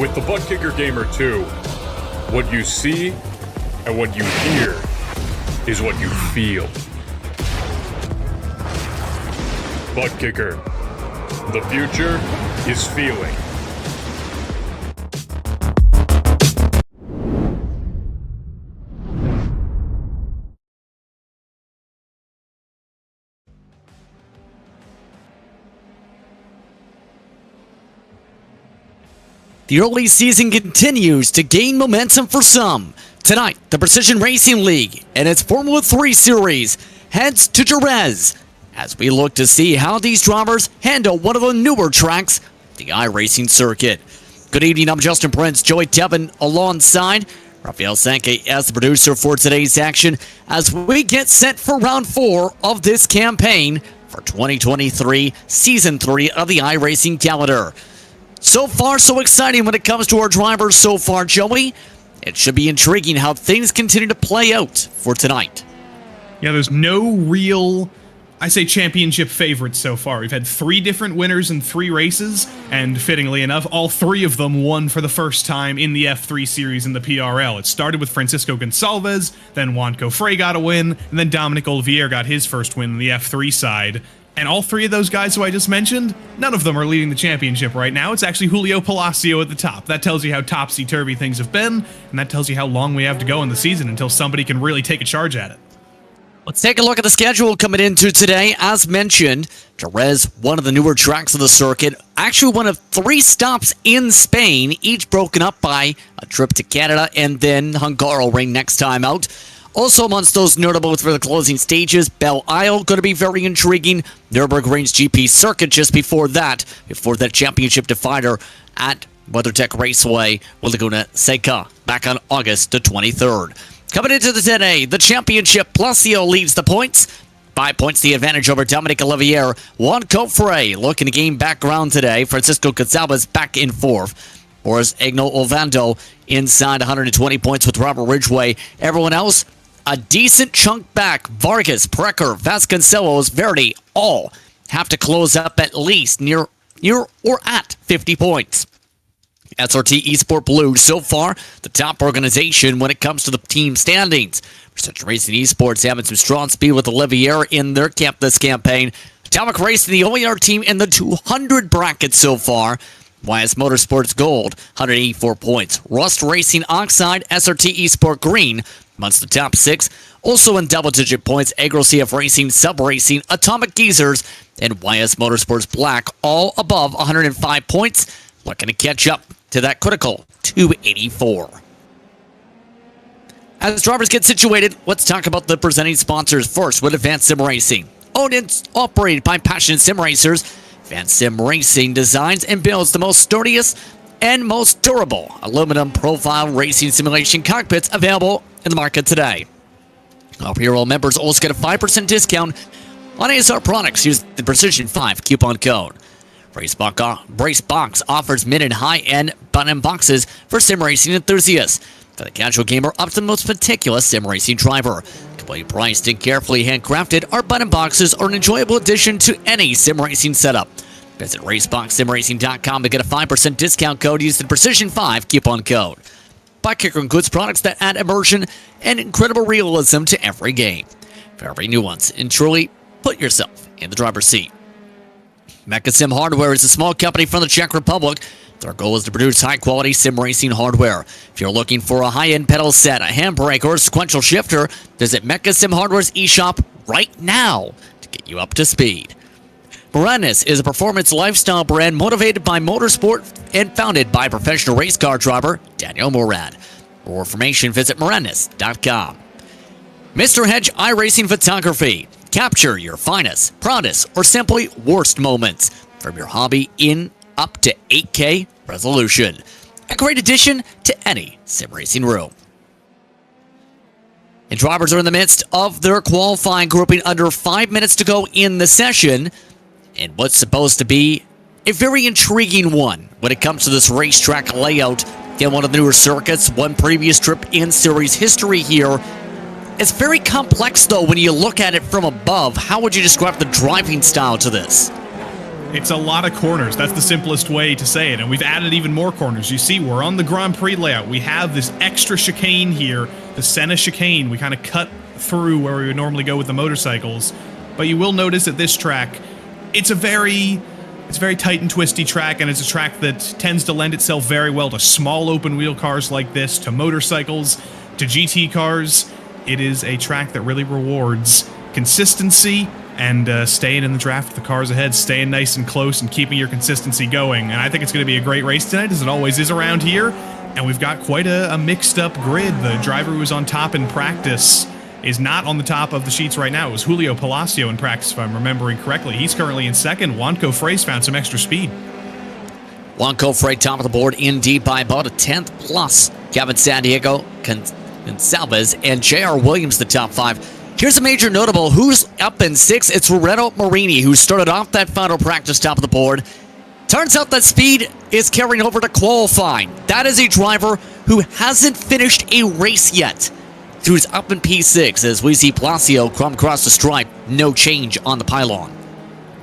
With the Butt Kicker Gamer 2, what you see and what you hear is what you feel. Butt Kicker. The future is feeling. The early season continues to gain momentum for some. Tonight, the Precision Racing League and its Formula 3 Series heads to Jerez as we look to see how these drivers handle one of the newer tracks, the iRacing circuit. Good evening, I'm Justin Prince, Joey Tevin alongside Rafael Sankey as the producer for today's action as we get set for round 4 of this campaign for 2023 Season 3 of the iRacing calendar. So far, so exciting when it comes to our drivers so far, Joey. It should be intriguing how things continue to play out for tonight. Yeah, there's no real, championship favorites so far. We've had 3 different winners in 3 races, and fittingly enough, all 3 of them won for the first time in the F3 series in the PRL. It started with Francisco Gonçalves, then Juanco Frey got a win, and then Dominic Olivier got his first win on the F3 side. And all 3 of those guys who I just mentioned, none of them are leading the championship right now. It's actually Julio Palacio at the top. That tells you how topsy-turvy things have been, and that tells you how long we have to go in the season until somebody can really take a charge at it. Let's take a look at the schedule coming into today. As mentioned, Jerez, one of the newer tracks of the circuit, actually one of 3 stops in Spain, each broken up by a trip to Canada and then Hungaroring next time out. Also amongst those notable for the closing stages, Belle Isle going to be very intriguing. Nürburgring's GP circuit just before that championship divider at WeatherTech Raceway, Laguna Seca, back on August the 23rd. Coming into the 10A, the championship, Palacio leads the points. 5 points the advantage over Dominic Olivier. Juanco Frey looking to gain back ground today. Francisco Gonçalves back in 4th. Boris Egno Ovando inside 120 points with Robert Ridgway. Everyone else, a decent chunk back. Vargas, Precker, Vasconcelos, Verdi, all have to close up at least near or at 50 points. SRT Esport Blue, so far, the top organization when it comes to the team standings. Precision Racing Esports having some strong speed with Olivier in their camp this campaign. Atomic Racing, the OER team in the 200 bracket so far. YS Motorsports Gold, 184 points. Rust Racing Oxide, SRT Esport Green, amongst the top 6. Also in double-digit points, Agro CF Racing, Sub Racing, Atomic Geezers, and YS Motorsports Black, all above 105 points. Looking to catch up to that critical 284. As drivers get situated, let's talk about the presenting sponsors first with Advanced Sim Racing. Owned and operated by passionate sim racers, Advanced Sim Racing designs and builds the most sturdiest and most durable aluminum profile racing simulation cockpits available in the market today. Our PRL members also get a 5% discount on ASR products using the Precision 5 coupon code. Bracebox offers mid and high-end button boxes for sim racing enthusiasts. For the casual gamer up to the most meticulous sim racing driver. Completely priced and carefully handcrafted, our button boxes are an enjoyable addition to any sim racing setup. Visit RaceSpotTV.com to get a 5% discount code using the Precision 5 coupon code. Butt Kicker includes products that add immersion and incredible realism to every game. For every nuance, and truly put yourself in the driver's seat. Mecha Sim Hardware is a small company from the Czech Republic. Their goal is to produce high-quality sim racing hardware. If you're looking for a high-end pedal set, a handbrake, or a sequential shifter, visit Mecha Sim Hardware's eShop right now to get you up to speed. Moranis is a performance lifestyle brand motivated by motorsport and founded by professional race car driver Daniel Morad. For more information, visit moranis.com. Mr. Hedge iRacing Photography. Capture your finest, proudest, or simply worst moments from your hobby in up to 8K resolution. A great addition to any sim racing room. And drivers are in the midst of their qualifying grouping under 5 minutes to go in the session. And what's supposed to be a very intriguing one when it comes to this racetrack layout in one of the newer circuits, one previous trip in series history here. It's very complex, though, when you look at it from above. How would you describe the driving style to this? It's a lot of corners. That's the simplest way to say it. And we've added even more corners. You see, we're on the Grand Prix layout. We have this extra chicane here, the Senna chicane. We kind of cut through where we would normally go with the motorcycles. But you will notice at this track, it's a very tight and twisty track, and it's a track that tends to lend itself very well to small open wheel cars like this, to motorcycles, to GT cars. It is a track that really rewards consistency and staying in the draft with the cars ahead, staying nice and close and keeping your consistency going. And I think it's going to be a great race tonight, as it always is around here. And we've got quite a mixed up grid. The driver who was on top in practice is not on the top of the sheets right now. It was Julio Palacio in practice, if I'm remembering correctly. He's currently in second. Juanco Frey's found some extra speed. Juanco Frey top of the board, indeed, by about a tenth plus. Kevin Sandiego, Gonsalves, and J.R. Williams, the top five. Here's a major notable. Who's up in sixth? It's Renato Marini, who started off that final practice top of the board. Turns out that speed is carrying over to qualifying. That is a driver who hasn't finished a race yet. Who's up in P6 as we see Palacio come across the stripe. No change on the pylon.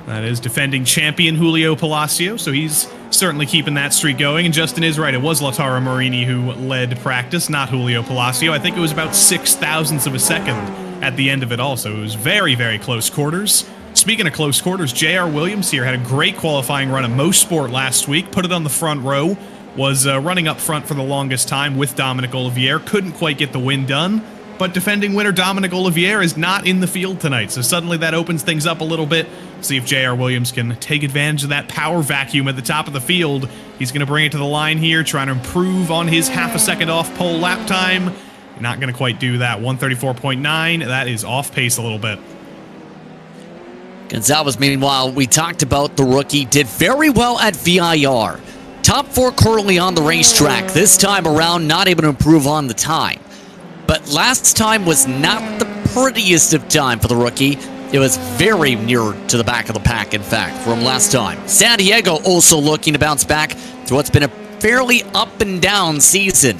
That is defending champion Julio Palacio, so he's certainly keeping that streak going. And Justin is right, it was Lautaro Marini who led practice, not Julio Palacio. I think it was about 0.06 of a second at the end of it all, so it was very, very close quarters. Speaking of close quarters, J.R. Williams here had a great qualifying run at Mosport last week, put it on the front row, was running up front for the longest time with Dominic Olivier, couldn't quite get the win done, but defending winner Dominic Olivier is not in the field tonight, so suddenly that opens things up a little bit. See if J.R. Williams can take advantage of that power vacuum at the top of the field. He's going to bring it to the line here, trying to improve on his half a second off pole lap time. Not going to quite do that. 134.9, that is off pace a little bit. Gonsalves, meanwhile, we talked about the rookie, did very well at VIR. Top four currently on the racetrack. This time around, not able to improve on the time. But last time was not the prettiest of time for the rookie. It was very near to the back of the pack, in fact, from last time. San Diego also looking to bounce back through what's been a fairly up and down season.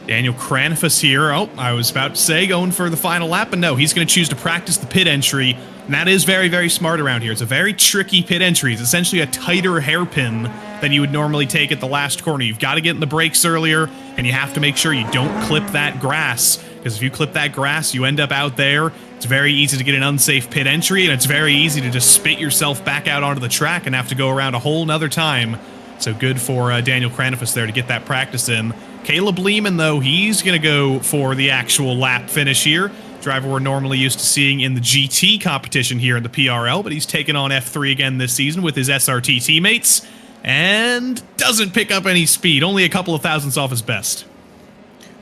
Daniel Cranifus here. Oh, I was about to say going for the final lap, but no, he's going to choose to practice the pit entry, and that is very, very smart around here. It's a very tricky pit entry. It's essentially a tighter hairpin than you would normally take at the last corner. You've got to get in the brakes earlier, and you have to make sure you don't clip that grass, because if you clip that grass, you end up out there. It's very easy to get an unsafe pit entry, and it's very easy to just spit yourself back out onto the track and have to go around a whole nother time. So good for Daniel Cranifus there to get that practice in. Caleb Lehman, though, he's going to go for the actual lap finish here. Driver we're normally used to seeing in the GT competition here in the PRL, but he's taken on F3 again this season with his SRT teammates and doesn't pick up any speed, only a couple of thousandths off his best.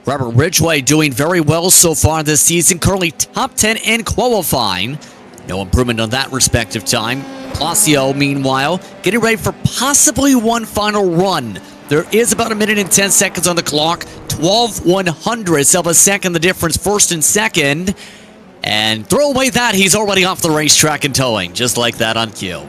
Robert Ridgway doing very well so far this season, currently top 10 in qualifying. No improvement on that respective time. Palacio, meanwhile, getting ready for possibly one final run. There is about a minute and 10 seconds on the clock. 12/100ths of a second the difference, first and second. And throw away that, he's already off the racetrack and towing, just like that on cue.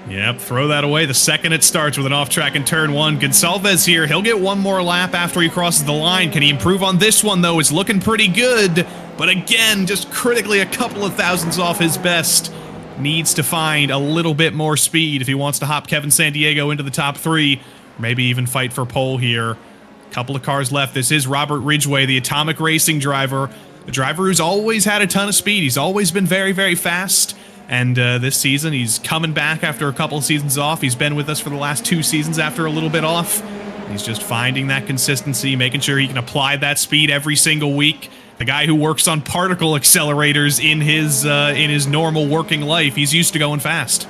Yep, throw that away the second it starts with an off-track in turn one. Gonsalves here, he'll get one more lap after he crosses the line. Can he improve on this one, though? It's looking pretty good. But again, just critically a couple of thousandths off his best. Needs to find a little bit more speed if he wants to hop Kevin Sandiego into the top three. Maybe even fight for pole here. Couple of cars left. This is Robert Ridgway, the Atomic Racing driver. A driver who's always had a ton of speed. He's always been very, very fast. And this season, he's coming back after a couple of seasons off. He's been with us for the last 2 seasons after a little bit off. He's just finding that consistency, making sure he can apply that speed every single week. The guy who works on particle accelerators in his normal working life, he's used to going fast.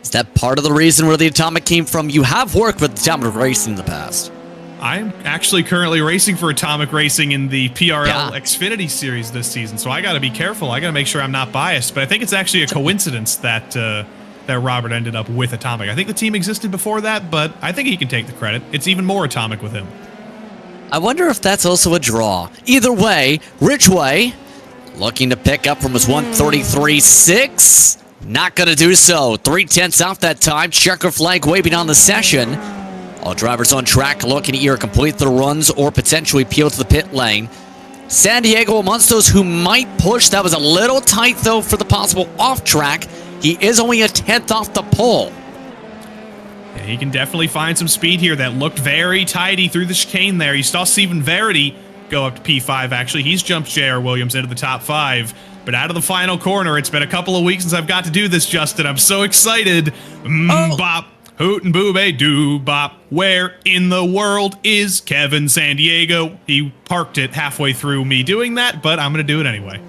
Is that part of the reason where the Atomic came from? You have worked with Atomic Racing in the past. I'm actually currently racing for Atomic Racing in the PRL Xfinity Series this season, so I got to be careful. I got to make sure I'm not biased, but I think it's actually a coincidence that that Robert ended up with Atomic. I think the team existed before that, but I think he can take the credit. It's even more Atomic with him. I wonder if that's also a draw. Either way, Ridgway looking to pick up from his 133.6. Not going to do so. 3/10 off that time. Checker flag waving on the session. All drivers on track looking to either complete their runs or potentially peel to the pit lane. San Diego amongst those who might push. That was a little tight, though, for the possible off-track. He is only a 10th off the pole. Yeah, he can definitely find some speed here. That looked very tidy through the chicane there. You saw Stephen Verity go up to P5, actually. He's jumped J.R. Williams into the top 5. But out of the final corner, it's been a couple of weeks since I've got to do this, Justin. I'm so excited. Bop, hoot and boob, doo bop. Where in the world is Kevin San Diego? He parked it halfway through me doing that, but I'm going to do it anyway.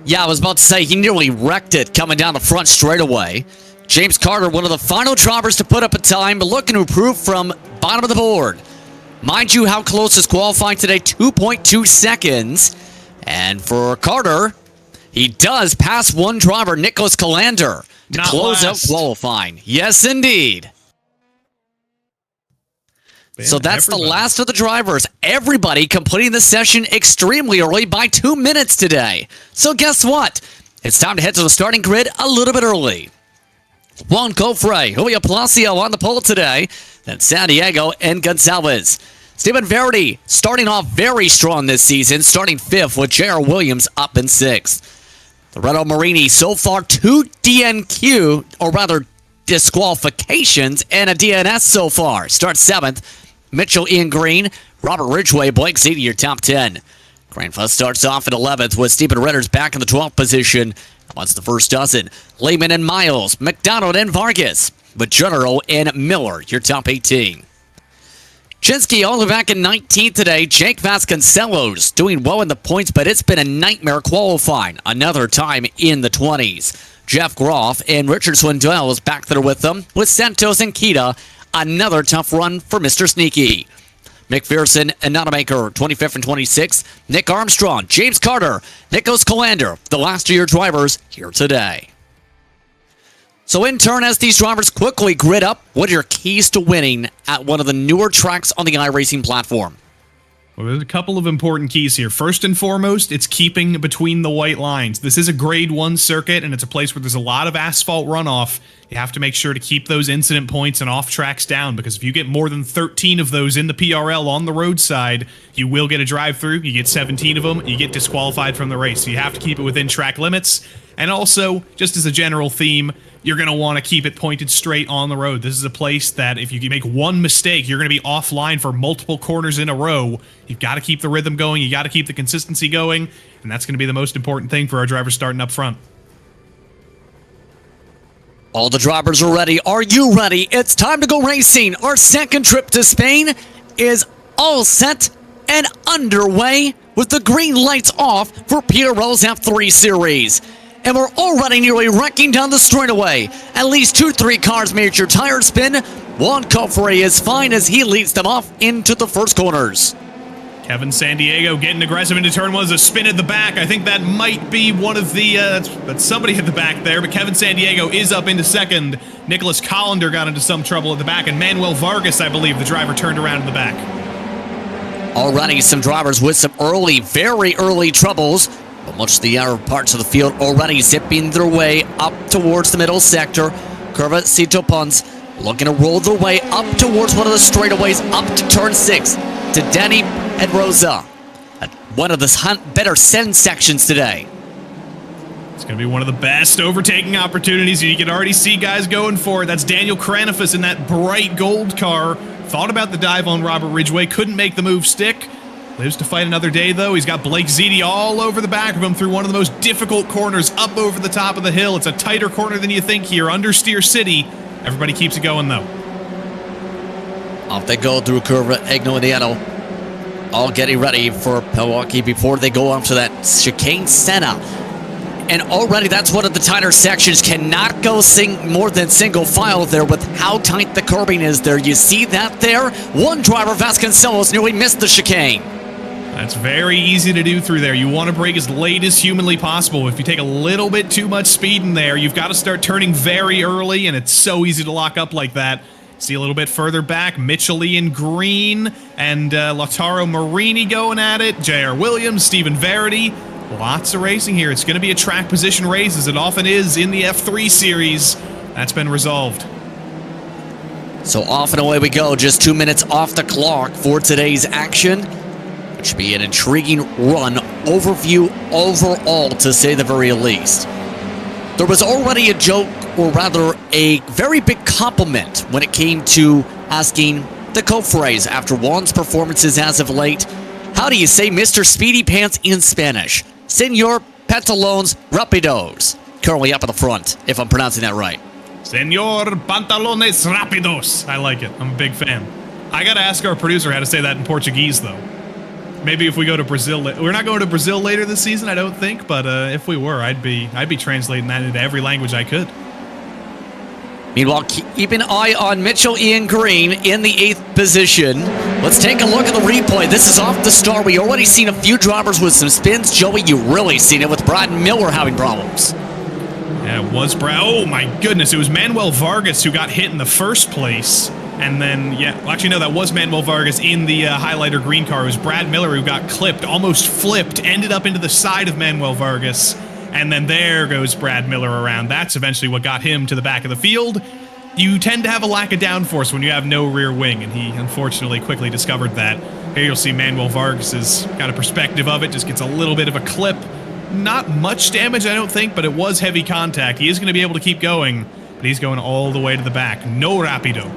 Yeah, I was about to say, he nearly wrecked it coming down the front straightaway. James Carter, one of the final drivers to put up a time, but looking to improve from bottom of the board. Mind you, how close is qualifying today? 2.2 seconds. And for Carter, he does pass one driver, Nicholas Calander, to close out qualifying. Yes, indeed. Man, so that's the last of the drivers. Everybody completing the session extremely early by 2 minutes today. So guess what? It's time to head to the starting grid a little bit early. Juan Cofre, Julio Palacio on the pole today. Then San Diego and Gonzalez. Stephen Verity starting off very strong this season, starting 5th with J.R. Williams up in 6th. Loretto Marini, so far 2 DNQ, or rather disqualifications, and a DNS so far. Starts 7th. Mitchell Ian Green, Robert Ridgway, Blake Zeedy, your top 10. Grandfuss starts off at 11th with Stephen Ritters back in the 12th position. What's the first dozen? Lehman and Miles, McDonald and Vargas, with General and Miller, your top 18. Chinsky all the way back in 19th today. Jake Vasconcelos doing well in the points, but it's been a nightmare qualifying. Another time in the 20s. Jeff Groff and Richard Swindell is back there with them, with Santos and Kita. Another tough run for Mr. Sneaky. McPherson and Nonamaker, 25th and 26th. Nick Armstrong, James Carter, Nicholas Calander, the last of your drivers here today. So in turn, as these drivers quickly grid up, what are your keys to winning at one of the newer tracks on the iRacing platform? Well, there's a couple of important keys here. First and foremost, it's keeping between the white lines. This is a grade 1 circuit, and it's a place where there's a lot of asphalt runoff. You have to make sure to keep those incident points and off tracks down, because if you get more than 13 of those in the PRL on the roadside, you will get a drive-through. You get 17 of them, you get disqualified from the race. So you have to keep it within track limits. And also, just as a general theme, you're going to want to keep it pointed straight on the road. This is a place that if you make one mistake, you're going to be offline for multiple corners in a row. You've got to keep the rhythm going. You got to keep the consistency going. And that's going to be the most important thing for our drivers starting up front. All the drivers are ready. Are you ready? It's time to go racing. Our second trip to Spain is all set and underway with the green lights off for PRL's F3 Series. And we're already nearly wrecking down the straightaway. At least 2-3 cars made your tire spin. Juan Cofre is fine as he leads them off into the first corners. Kevin San Diego getting aggressive into turn 1 as a spin at the back. I think that might be one of the, that's somebody at the back there, but Kevin San Diego is up into second. Nicholas Colander got into some trouble at the back, and Manuel Vargas, I believe, the driver turned around in the back. Already some drivers with some early, very early troubles. But much of the outer parts of the field already zipping their way up towards the middle sector. Curvacito Punts looking to roll their way up towards one of the straightaways up to turn 6 to Danny and Rosa at one of the better send sections today. It's going to be one of the best overtaking opportunities. You can already see guys going for it. That's Daniel Kranifus in that bright gold car. Thought about the dive on Robert Ridgway, couldn't make the move stick. Lives to fight another day, though. He's got Blake Zeedy all over the back of him through one of the most difficult corners up over the top of the hill. It's a tighter corner than you think here, Understeer City. Everybody keeps it going, though. Off they go through Curva Ignoriano. All getting ready for Milwaukee before they go off to that chicane Senna. And already that's one of the tighter sections. Cannot go more than single file there with how tight the curbing is there. You see that there? One driver, Vasconcelos, nearly missed the chicane. That's very easy to do through there. You want to brake as late as humanly possible. If you take a little bit too much speed in there, you've got to start turning very early, and it's so easy to lock up like that. See a little bit further back, Mitchell Ian Green and Lautaro Marini going at it. J.R. Williams, Stephen Verity. Lots of racing here. It's going to be a track position race, as it often is in the F3 Series. That's been resolved. So off and away we go. Just 2 minutes off the clock for today's action. It should be an intriguing run, overview overall, to say the very least. There was already a joke, or rather a very big compliment, when it came to asking the code phrase after Juan's performances as of late. How do you say Mr. Speedy Pants in Spanish? Senor Pantalones Rapidos. Currently up at the front, if I'm pronouncing that right. Senor Pantalones Rapidos. I like it. I'm a big fan. I gotta ask our producer how to say that in Portuguese, though. Maybe if we go to Brazil, we're not going to Brazil later this season, I don't think. But if we were, I'd be translating that into every language I could. Meanwhile, keep an eye on Mitchell Ian Green in the 8th position. Let's take a look at the replay. This is off the start. We already seen a few drivers with some spins. Joey, you really seen it with Brad Miller having problems. Yeah, it was Brad. Oh my goodness, it was Manuel Vargas who got hit in the first place. And then, yeah, well, actually, no, that was Manuel Vargas in the highlighter green car. It was Brad Miller who got clipped, almost flipped, ended up into the side of Manuel Vargas. And then there goes Brad Miller around. That's eventually what got him to the back of the field. You tend to have a lack of downforce when you have no rear wing, and he unfortunately quickly discovered that. Here you'll see Manuel Vargas's kind of perspective of it, just gets a little bit of a clip. Not much damage, I don't think, but it was heavy contact. He is going to be able to keep going, but he's going all the way to the back. No rapido.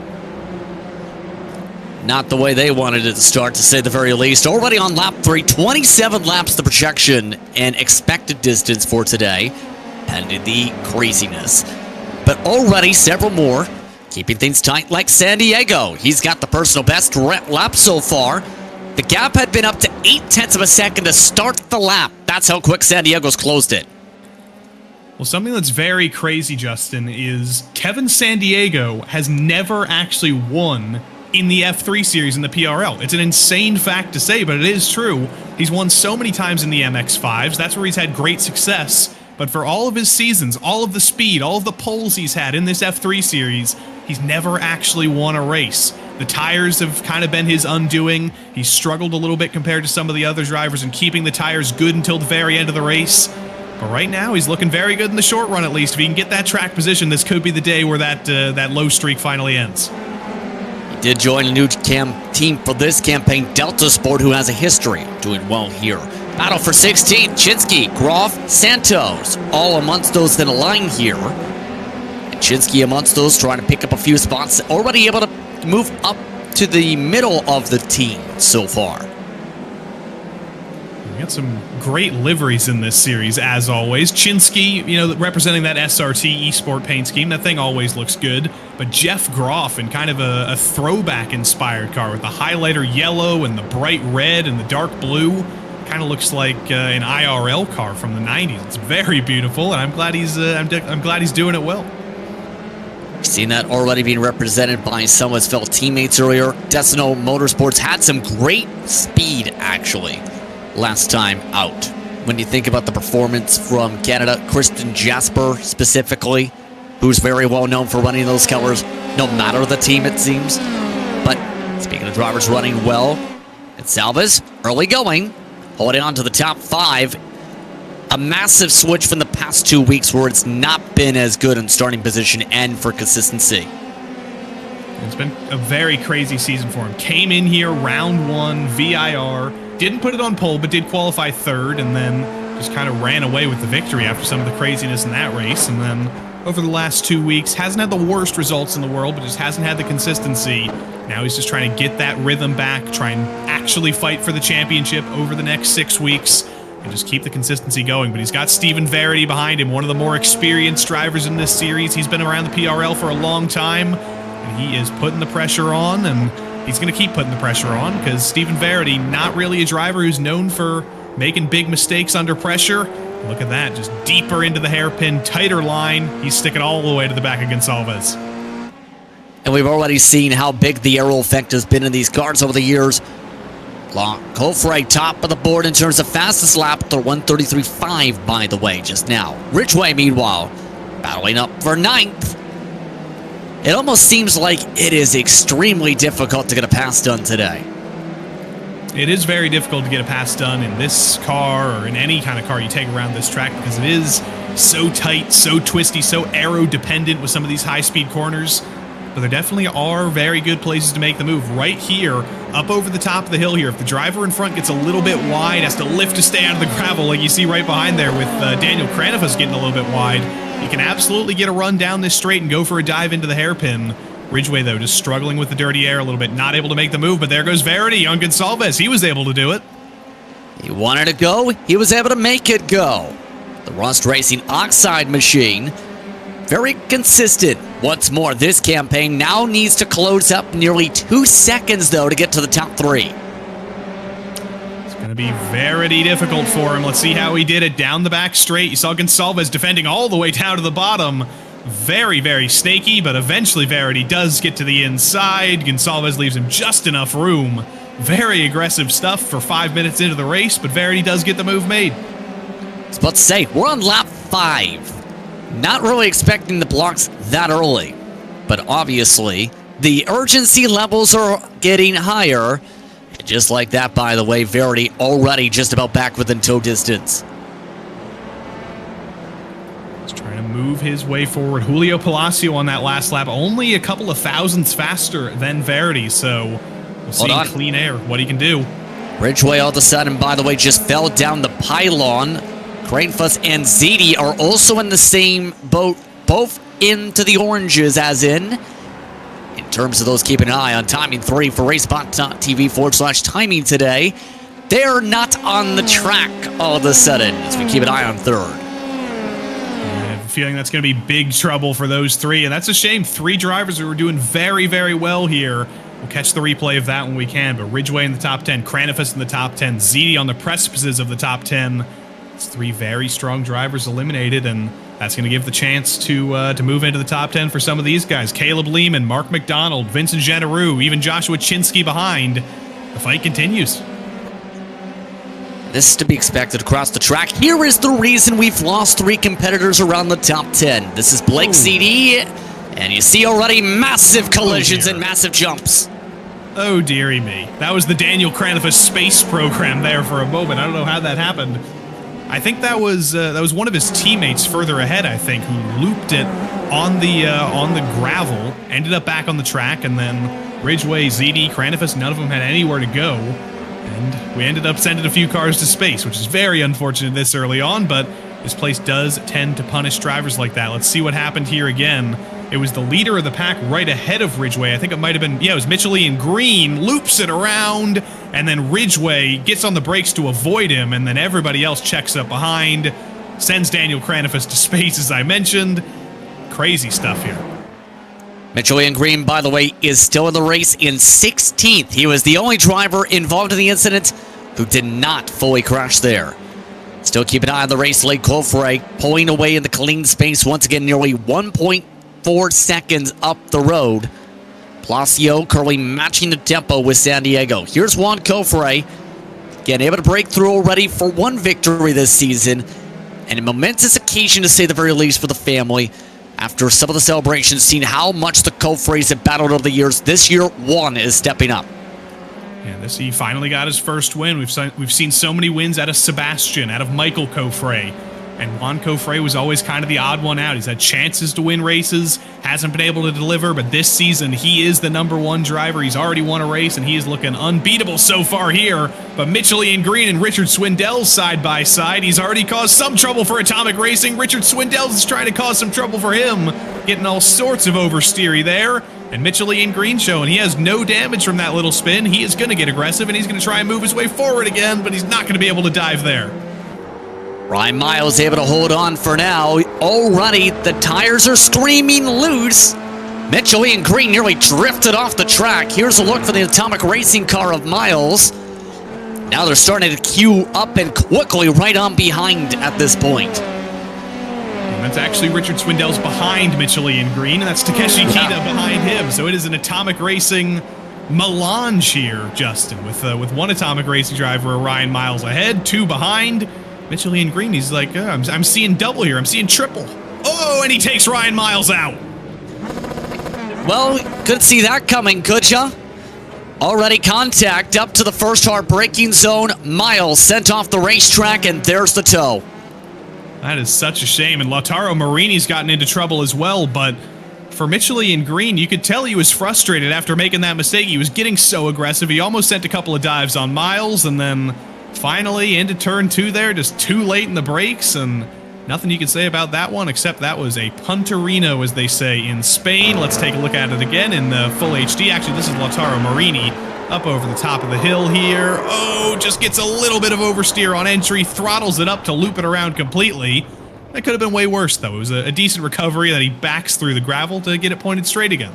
Not the way they wanted it to start, to say the very least. Already on lap 3, 27 laps the projection and expected distance for today, pending the craziness. But already several more, keeping things tight like San Diego. He's got the personal best lap so far. The gap had been up to 0.8 of a second to start the lap. That's how quick San Diego's closed it. Well, something that's very crazy, Justin, is Kevin San Diego has never actually won in the F3 series in the PRL. It's an insane fact to say, but it is true. He's won so many times in the MX-5s. That's where he's had great success. But for all of his seasons, all of the speed, all of the poles he's had in this F3 series, he's never actually won a race. The tires have kind of been his undoing. He's struggled a little bit compared to some of the other drivers in keeping the tires good until the very end of the race. But right now, he's looking very good in the short run, at least. If he can get that track position, this could be the day where that low streak finally ends. Did join a new team for this campaign, Delta Sport, who has a history of doing well here. Battle for 16th, Chinsky, Groff, Santos, all amongst those that align here. And Chinsky amongst those trying to pick up a few spots, already able to move up to the middle of the team so far. We got some great liveries in this series, as always. Chinsky, you know, representing that SRT eSport paint scheme. That thing always looks good. But Jeff Groff in kind of a throwback-inspired car with the highlighter yellow and the bright red and the dark blue. Kind of looks like an IRL car from the 90s. It's very beautiful, and I'm glad he's doing it well. We've seen that already being represented by some of his fellow teammates earlier. Decino Motorsports had some great speed, actually, last time out. When you think about the performance from Canada, Kristen Jasper specifically, who's very well known for running those colors, no matter the team, it seems. But speaking of drivers running well, it's Salvas, early going, holding on to the top 5. A massive switch from the past 2 weeks where it's not been as good in starting position and for consistency. It's been a very crazy season for him. Came in here, round 1, VIR, didn't put it on pole, but did qualify 3rd, and then just kind of ran away with the victory after some of the craziness in that race. And then over the last 2 weeks, hasn't had the worst results in the world, but just hasn't had the consistency. Now he's just trying to get that rhythm back, try and actually fight for the championship over the next 6 weeks, and just keep the consistency going. But he's got Stephen Verity behind him, one of the more experienced drivers in this series. He's been around the PRL for a long time, and he is putting the pressure on, and he's going to keep putting the pressure on, because Stephen Verity, not really a driver who's known for making big mistakes under pressure. Look at that, just deeper into the hairpin, tighter line. He's sticking all the way to the back of Gonçalves. And we've already seen how big the aero effect has been in these cars over the years. Kofre top of the board in terms of fastest lap, the 133.5, by the way, just now. Ridgway, meanwhile, battling up for 9th. It almost seems like it is extremely difficult to get a pass done today. It is very difficult to get a pass done in this car or in any kind of car you take around this track, because it is so tight, so twisty, so aero-dependent with some of these high-speed corners. But there definitely are very good places to make the move. Right here, up over the top of the hill here. If the driver in front gets a little bit wide, has to lift to stay out of the gravel, like you see right behind there with Daniel Kranifus getting a little bit wide, you can absolutely get a run down this straight and go for a dive into the hairpin. Ridgway, though, just struggling with the dirty air a little bit, not able to make the move, but there goes Verity on Gonsalves. He was able to do it. He wanted to go. He was able to make it go. The Rust Racing Oxide machine, very consistent. Once more, this campaign now needs to close up nearly 2 seconds, though, to get to the top 3. It's going to be very difficult for him. Let's see how he did it down the back straight. You saw Gonsalves defending all the way down to the bottom. Very snaky, but eventually Verity does get to the inside. Gonsalves leaves him just enough room. Very aggressive stuff for 5 minutes into the race, but Verity does get the move made. I was about to say, we're on lap 5. Not really expecting the blocks that early, but obviously the urgency levels are getting higher. And just like that, by the way, Verity already just about back within tow distance. Trying to move his way forward. Julio Palacio on that last lap, only a couple of thousandths faster than Verity, so we'll see in clean air what he can do. Ridgway all of a sudden, by the way, just fell down the pylon. Kranifus and Ziti are also in the same boat, both into the oranges, as in terms of those keeping an eye on timing 3 for RaceSpotTV/timing today. They're not on the track all of a sudden as we keep an eye on 3rd. Feeling that's going to be big trouble for those 3, and that's a shame. 3 drivers who were doing very well here. We'll catch the replay of that when we can, but Ridgway in the top 10, Kranifus in the top 10, Ziti on the precipices of the top 10. It's 3 very strong drivers eliminated, and that's going to give the chance to move into the top 10 for some of these guys. Caleb Lehman, Mark McDonald, Vincent Generou, even Joshua Chinsky behind. The fight continues. This is to be expected across the track. Here is the reason we've lost 3 competitors around the top 10. This is Blake CD, and you see already massive collisions and massive jumps. Oh, dearie me. That was the Daniel Kranifus space program there for a moment. I don't know how that happened. I think that was one of his teammates further ahead, I think, who looped it on the gravel, ended up back on the track, and then Ridgway, ZD, Kranifus, none of them had anywhere to go. And we ended up sending a few cars to space, which is very unfortunate this early on, but this place does tend to punish drivers like that. Let's see what happened here again. It was the leader of the pack right ahead of Ridgway. I think it might have been, it was Mitchell-Ian Green, loops it around, and then Ridgway gets on the brakes to avoid him, and then everybody else checks up behind, sends Daniel Kranifus to space, as I mentioned. Crazy stuff here. Mitchell-Ian Green, by the way, is still in the race in 16th. He was the only driver involved in the incident who did not fully crash there. Still keep an eye on the race late. Coffray pulling away in the clean space once again, nearly 1.4 seconds up the road. Palacio currently matching the tempo with San Diego. Here's Juan Coffray, again able to break through already for 1 victory this season, and a momentous occasion to say the very least for the family. After some of the celebrations, seeing how much the Coffrays have battled over the years, this year one is stepping up. Yeah, he finally got his first win. We've seen so many wins out of Sebastian, out of Michael Coffray. And Juan Coffray was always kind of the odd one out. He's had chances to win races, hasn't been able to deliver, but this season he is the #1 driver. He's already won a race, and he is looking unbeatable so far here. But Mitchell-Ian Green and Richard Swindell side by side. He's already caused some trouble for Atomic Racing. Richard Swindell is trying to cause some trouble for him, getting all sorts of oversteery there. And Mitchell-Ian Green showing he has no damage from that little spin. He is going to get aggressive, and he's going to try and move his way forward again, but he's not going to be able to dive there. Ryan Miles able to hold on for now. Already, the tires are screaming loose. Mitchell-Ian Green nearly drifted off the track. Here's a look for the Atomic Racing car of Miles. Now they're starting to queue up and quickly right on behind at this point. And that's actually Richard Swindell's behind Mitchell-Ian Green, and that's Takeshi Kita behind him. So it is an Atomic Racing melange here, Justin, with 1 Atomic Racing driver, Ryan Miles ahead, 2 behind. Mitchell-Ian Green, he's like, I'm seeing double here. I'm seeing triple. Oh, and he takes Ryan Miles out. Well, couldn't see that coming, could ya? Already contact up to the first hard braking zone. Miles sent off the racetrack, and there's the tow. That is such a shame. And Lautaro Marini's gotten into trouble as well, but for Michelin Green, you could tell he was frustrated after making that mistake. He was getting so aggressive. He almost sent a couple of dives on Miles, and then finally into turn 2 there, just too late in the brakes, and nothing you can say about that one, except that was a punterino, as they say in Spain. Let's take a look at it again in the full HD. Actually, this is Lautaro Marini up over the top of the hill here. Oh, just gets a little bit of oversteer on entry, throttles it up to loop it around completely. That could have been way worse, though. It was a decent recovery that he backs through the gravel to get it pointed straight again.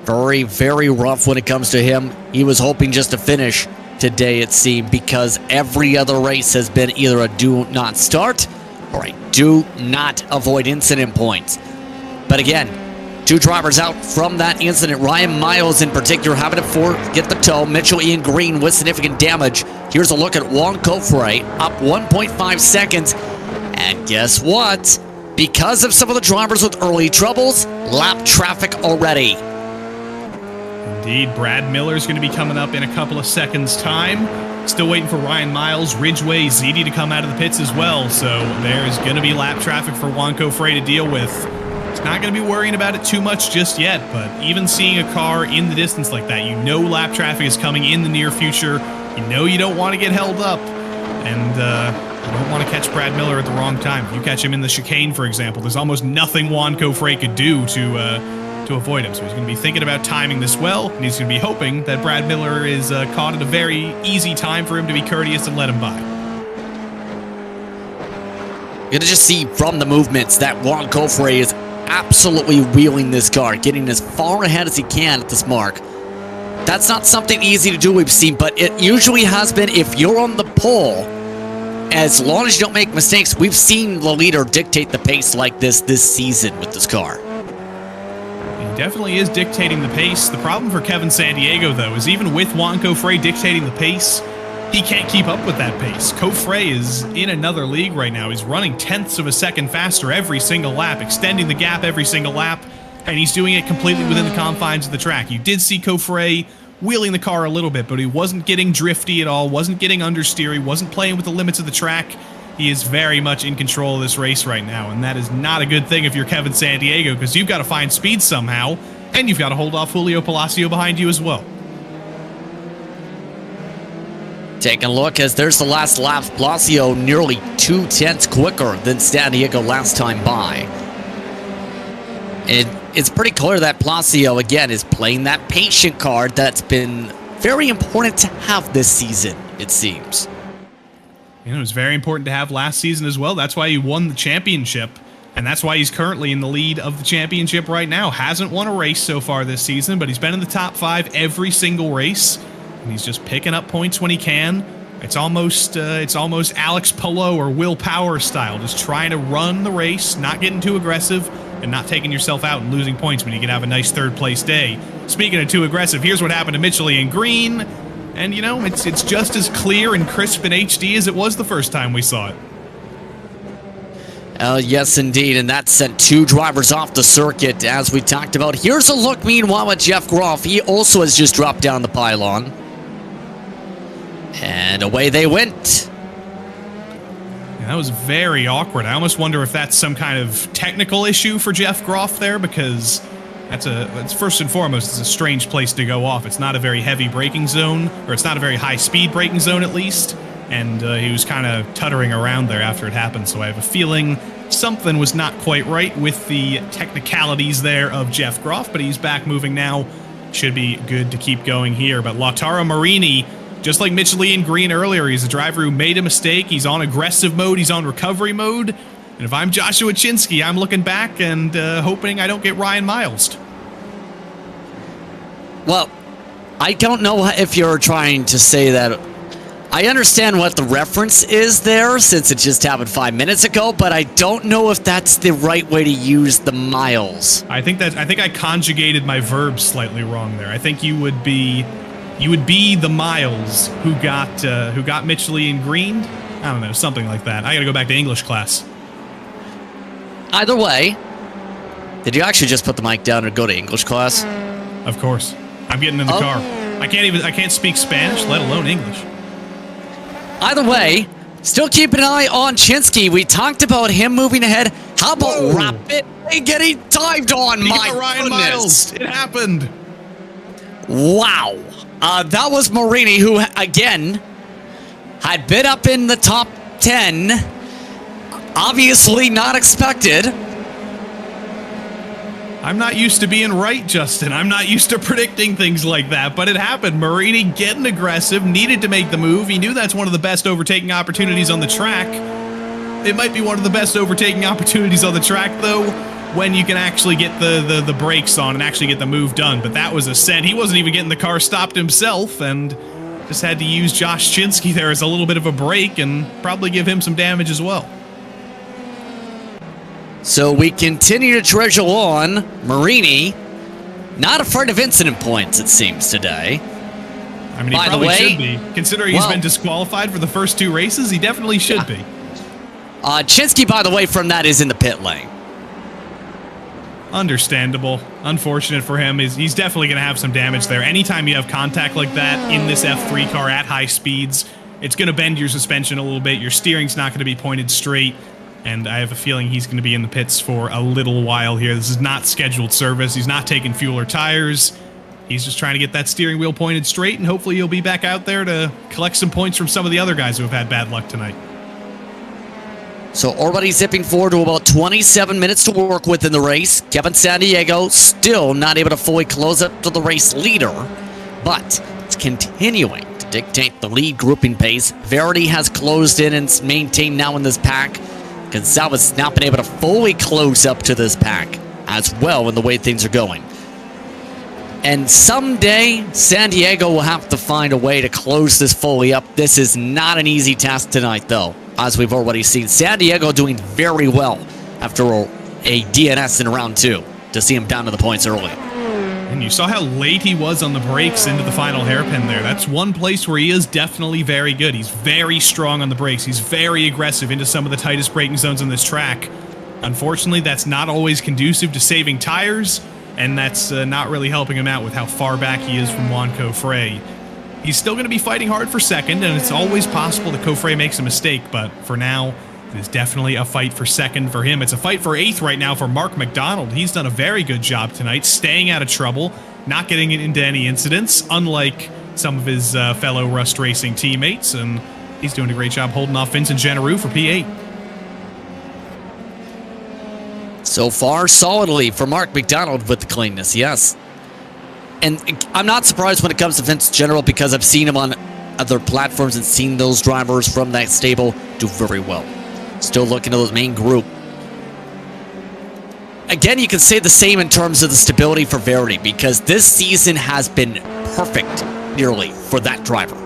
Very, very rough when it comes to him. He was hoping just to finish today, it seemed, because every other race has been either a do not start or a do not avoid incident points. But again, 2 drivers out from that incident. Ryan Miles in particular having to get the tow. Mitchell Ian Green with significant damage. Here's a look at Juan Cofre, up 1.5 seconds. And guess what? Because of some of the drivers with early troubles, lap traffic already. Indeed, Brad Miller's going to be coming up in a couple of seconds' time. Still waiting for Ryan Miles, Ridgeway, ZD to come out of the pits as well. So there's going to be lap traffic for Juan Cofre to deal with. It's not going to be worrying about it too much just yet, but even seeing a car in the distance like that, you know lap traffic is coming in the near future. You know you don't want to get held up, and you don't want to catch Brad Miller at the wrong time. If you catch him in the chicane, for example, there's almost nothing Juan Cofre could do to avoid him. So he's going to be thinking about timing this well, and he's going to be hoping that Brad Miller is caught at a very easy time for him to be courteous and let him by. You're going to just see from the movements that Juan Cofre is absolutely wheeling this car, getting as far ahead as he can at this mark. That's not something easy to do, we've seen, but it usually has been. If you're on the pole, as long as you don't make mistakes, we've seen the leader dictate the pace like this season with this car. He definitely is dictating the pace. The problem for Kevin Sandiego, though, is even with Juan Cofre dictating the pace, he can't keep up with that pace. Cofre is in another league right now. He's running tenths of a second faster every single lap, extending the gap every single lap, and he's doing it completely within the confines of the track. You did see Cofre wheeling the car a little bit, but he wasn't getting drifty at all, wasn't getting understeer, he wasn't playing with the limits of the track. He is very much in control of this race right now, and that is not a good thing if you're Kevin Sandiego, because you've got to find speed somehow, and you've got to hold off Julio Palacio behind you as well. Taking a look as there's the last lap. Palacio nearly 2 tenths quicker than Sandiego last time by. It's pretty clear that Palacio, again, is playing that patient card that's been very important to have this season, it seems. You know, it was very important to have last season as well. That's why he won the championship, and that's why he's currently in the lead of the championship right now. Hasn't won a race so far this season, but he's been in the top 5 every single race, and he's just picking up points when he can. It's almost Alex Palou or Will Power style, just trying to run the race, not getting too aggressive, and not taking yourself out and losing points when you can have a nice third-place day. Speaking of too aggressive, here's what happened to Michelin Green. And, you know, it's just as clear and crisp in HD as it was the first time we saw it. Yes, indeed, and that sent 2 drivers off the circuit, as we talked about. Here's a look, meanwhile, at Jeff Groff. He also has just dropped down the pylon. And away they went. Yeah, that was very awkward. I almost wonder if that's some kind of technical issue for Jeff Groff there, because that's first and foremost, it's a strange place to go off. It's not a very heavy braking zone, or it's not a very high-speed braking zone, at least. And he was kind of tuttering around there after it happened, so I have a feeling something was not quite right with the technicalities there of Jeff Groff, but he's back moving now. Should be good to keep going here. But Lautaro Marini, just like Michelin Green earlier, he's a driver who made a mistake. He's on aggressive mode. He's on recovery mode. And if I'm Joshua Chinsky, I'm looking back and hoping I don't get Ryan Miles'd. Well, I don't know if you're trying to say that. I understand what the reference is there, since it just happened 5 minutes ago, but I don't know if that's the right way to use the miles. I think I conjugated my verbs slightly wrong there. I think you would be the Miles who got Michelin Green. I don't know, something like that. I got to go back to English class. Either way, did you actually just put the mic down and go to English class? Of course. I'm getting in the car. I can't speak Spanish, let alone English. Either way, still keep an eye on Chinsky. We talked about him moving ahead. How about Whoa. rapidly getting dived on? He My got Ryan goodness. Miles. It happened. Wow. That was Marini, who, again, had been up in the top 10. Obviously not expected. I'm not used to being right, Justin. I'm not used to predicting things like that, but it happened. Marini getting aggressive, needed to make the move. He knew that's one of the best overtaking opportunities on the track. It might be one of the best overtaking opportunities on the track, though, when you can actually get the brakes on and actually get the move done. But that was a set. He wasn't even getting the car stopped himself, and just had to use Josh Chinsky there as a little bit of a break and probably give him some damage as well. So we continue to treasure on. Marini, not afraid of incident points, it seems, today. I mean, he By the probably way, should be. Considering he's been disqualified for the first 2 races, he definitely should be. Chinsky, by the way, from that is in the pit lane. Understandable. Unfortunate for him. He's definitely going to have some damage there. Anytime you have contact like that in this F3 car at high speeds, it's going to bend your suspension a little bit. Your steering's not going to be pointed straight. And I have a feeling he's going to be in the pits for a little while here. This is not scheduled service. He's not taking fuel or tires. He's just trying to get that steering wheel pointed straight, and hopefully he'll be back out there to collect some points from some of the other guys who have had bad luck tonight. So already zipping forward to about 27 minutes to work with in the race. Kevin Sandiego still not able to fully close up to the race leader, but it's continuing to dictate the lead grouping pace. Verity has closed in and maintained now in this pack. Gonzalez not been able to fully close up to this pack as well in the way things are going. And someday, San Diego will have to find a way to close this fully up. This is not an easy task tonight, though, as we've already seen. San Diego doing very well after a DNS in round 2 to see him down to the points early. And you saw how late he was on the brakes into the final hairpin there. That's one place where he is definitely very good. He's very strong on the brakes. He's very aggressive into some of the tightest braking zones on this track. Unfortunately, that's not always conducive to saving tires, and that's not really helping him out with how far back he is from Juan Cofre. He's still going to be fighting hard for second, and it's always possible that Cofre makes a mistake, but for now, it is definitely a fight for second for him. It's a fight for 8th right now for Mark McDonald. He's done a very good job tonight, staying out of trouble, not getting into any incidents, unlike some of his fellow Rust Racing teammates, and he's doing a great job holding off Vincent Generou for P8. So far, solidly for Mark McDonald with the cleanness, yes. And I'm not surprised when it comes to Vince General because I've seen him on other platforms and seen those drivers from that stable do very well. Still looking at the main group. Again, you can say the same in terms of the stability for Verity because this season has been perfect, nearly, for that driver,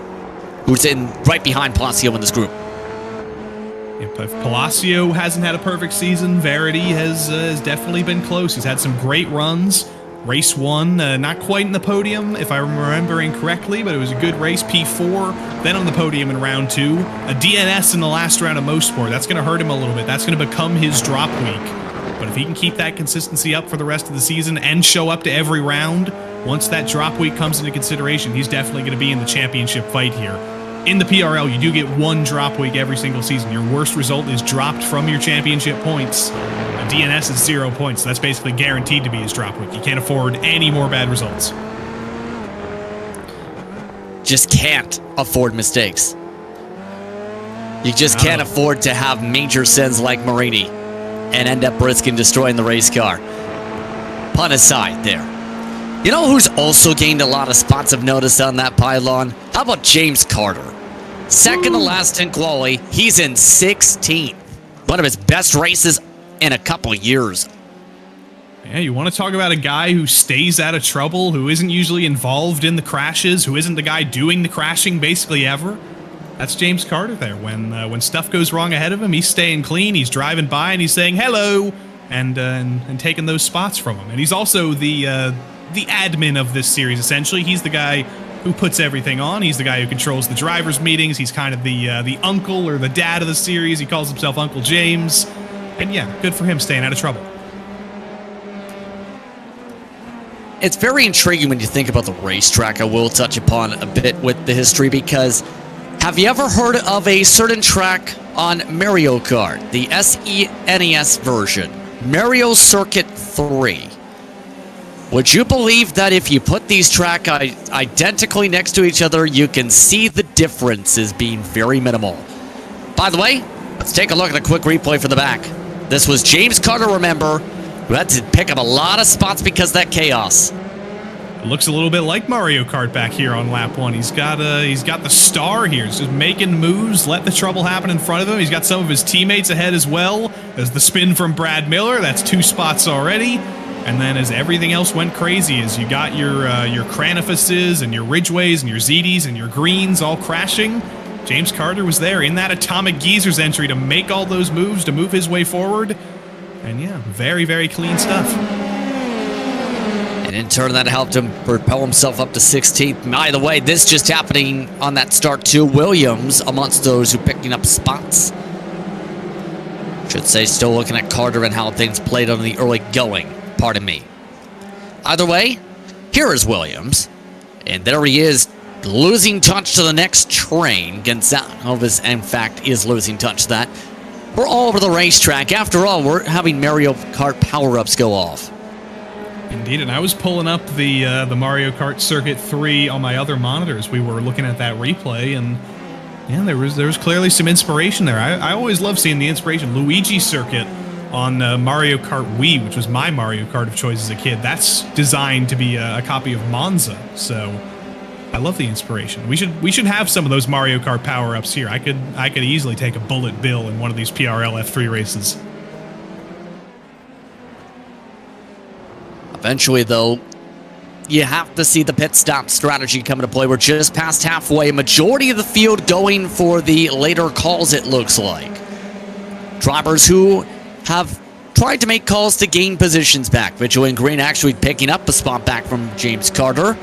who's in right behind Palacio in this group. If Palacio hasn't had a perfect season, Verity has definitely been close. He's had some great runs. Race 1, not quite in the podium, if I'm remembering correctly, but it was a good race, P4, then on the podium in round 2. A DNS in the last round of Mosport. That's going to hurt him a little bit. That's going to become his drop week. But if he can keep that consistency up for the rest of the season and show up to every round, once that drop week comes into consideration, he's definitely going to be in the championship fight here. In the PRL, you do get 1 drop week every single season. Your worst result is dropped from your championship points. A DNS is 0 points. So that's basically guaranteed to be his drop week. You can't afford any more bad results. Just can't afford mistakes. You just can't afford to have major sins like Marini and end up risking destroying the race car. Pun aside there. You know who's also gained a lot of spots of notice on that pylon? How about James Carter? Second to last in quali, he's in 16th. One of his best races in a couple years. Yeah, you want to talk about a guy who stays out of trouble, who isn't usually involved in the crashes, who isn't the guy doing the crashing basically ever? That's James Carter there. When stuff goes wrong ahead of him, he's staying clean, he's driving by, and he's saying hello, and taking those spots from him. And he's also the admin of this series, essentially. He's the guy who puts everything on. He's the guy who controls the drivers' meetings. He's kind of the uncle or the dad of the series. He calls himself Uncle James. And yeah, good for him staying out of trouble. It's very intriguing when you think about the racetrack. I will touch upon a bit with the history because have you ever heard of a certain track on Mario Kart, the SNES version, Mario Circuit 3. Would you believe that if you put these tracks identically next to each other, you can see the differences being very minimal? By the way, let's take a look at a quick replay from the back. This was James Carter, remember, who had to pick up a lot of spots because of that chaos. It looks a little bit like Mario Kart back here on lap 1. He's got the star here. He's just making moves, let the trouble happen in front of him. He's got some of his teammates ahead as well. There's the spin from Brad Miller. That's 2 spots already. And then as everything else went crazy, as you got your Cranifuses and your Ridgeways and your ZDs and your Greens all crashing, James Carter was there in that Atomic Geezers entry to make all those moves, to move his way forward. And yeah, very, very clean stuff. And in turn, that helped him propel himself up to 16th. By the way, this just happening on that start too. Williams amongst those who picking up spots. Should say, still looking at Carter and how things played on the early going. Pardon me. Either way, here is Williams. And there he is, losing touch to the next train. Gonzalez, in fact, is losing touch to that. We're all over the racetrack. After all, we're having Mario Kart power-ups go off. Indeed, and I was pulling up the Mario Kart Circuit 3 on my other monitors. We were looking at that replay, and yeah, there was clearly some inspiration there. I always love seeing the inspiration. Luigi Circuit on Mario Kart Wii, which was my Mario Kart of choice as a kid. That's designed to be a copy of Monza, so I love the inspiration. We should have some of those Mario Kart power-ups here. I could easily take a bullet bill in one of these PRL F3 races. Eventually, though, you have to see the pit stop strategy come into play. We're just past halfway. Majority of the field going for the later calls, it looks like. Drivers who have tried to make calls to gain positions back. Vigil and Green actually picking up a spot back from James Carter.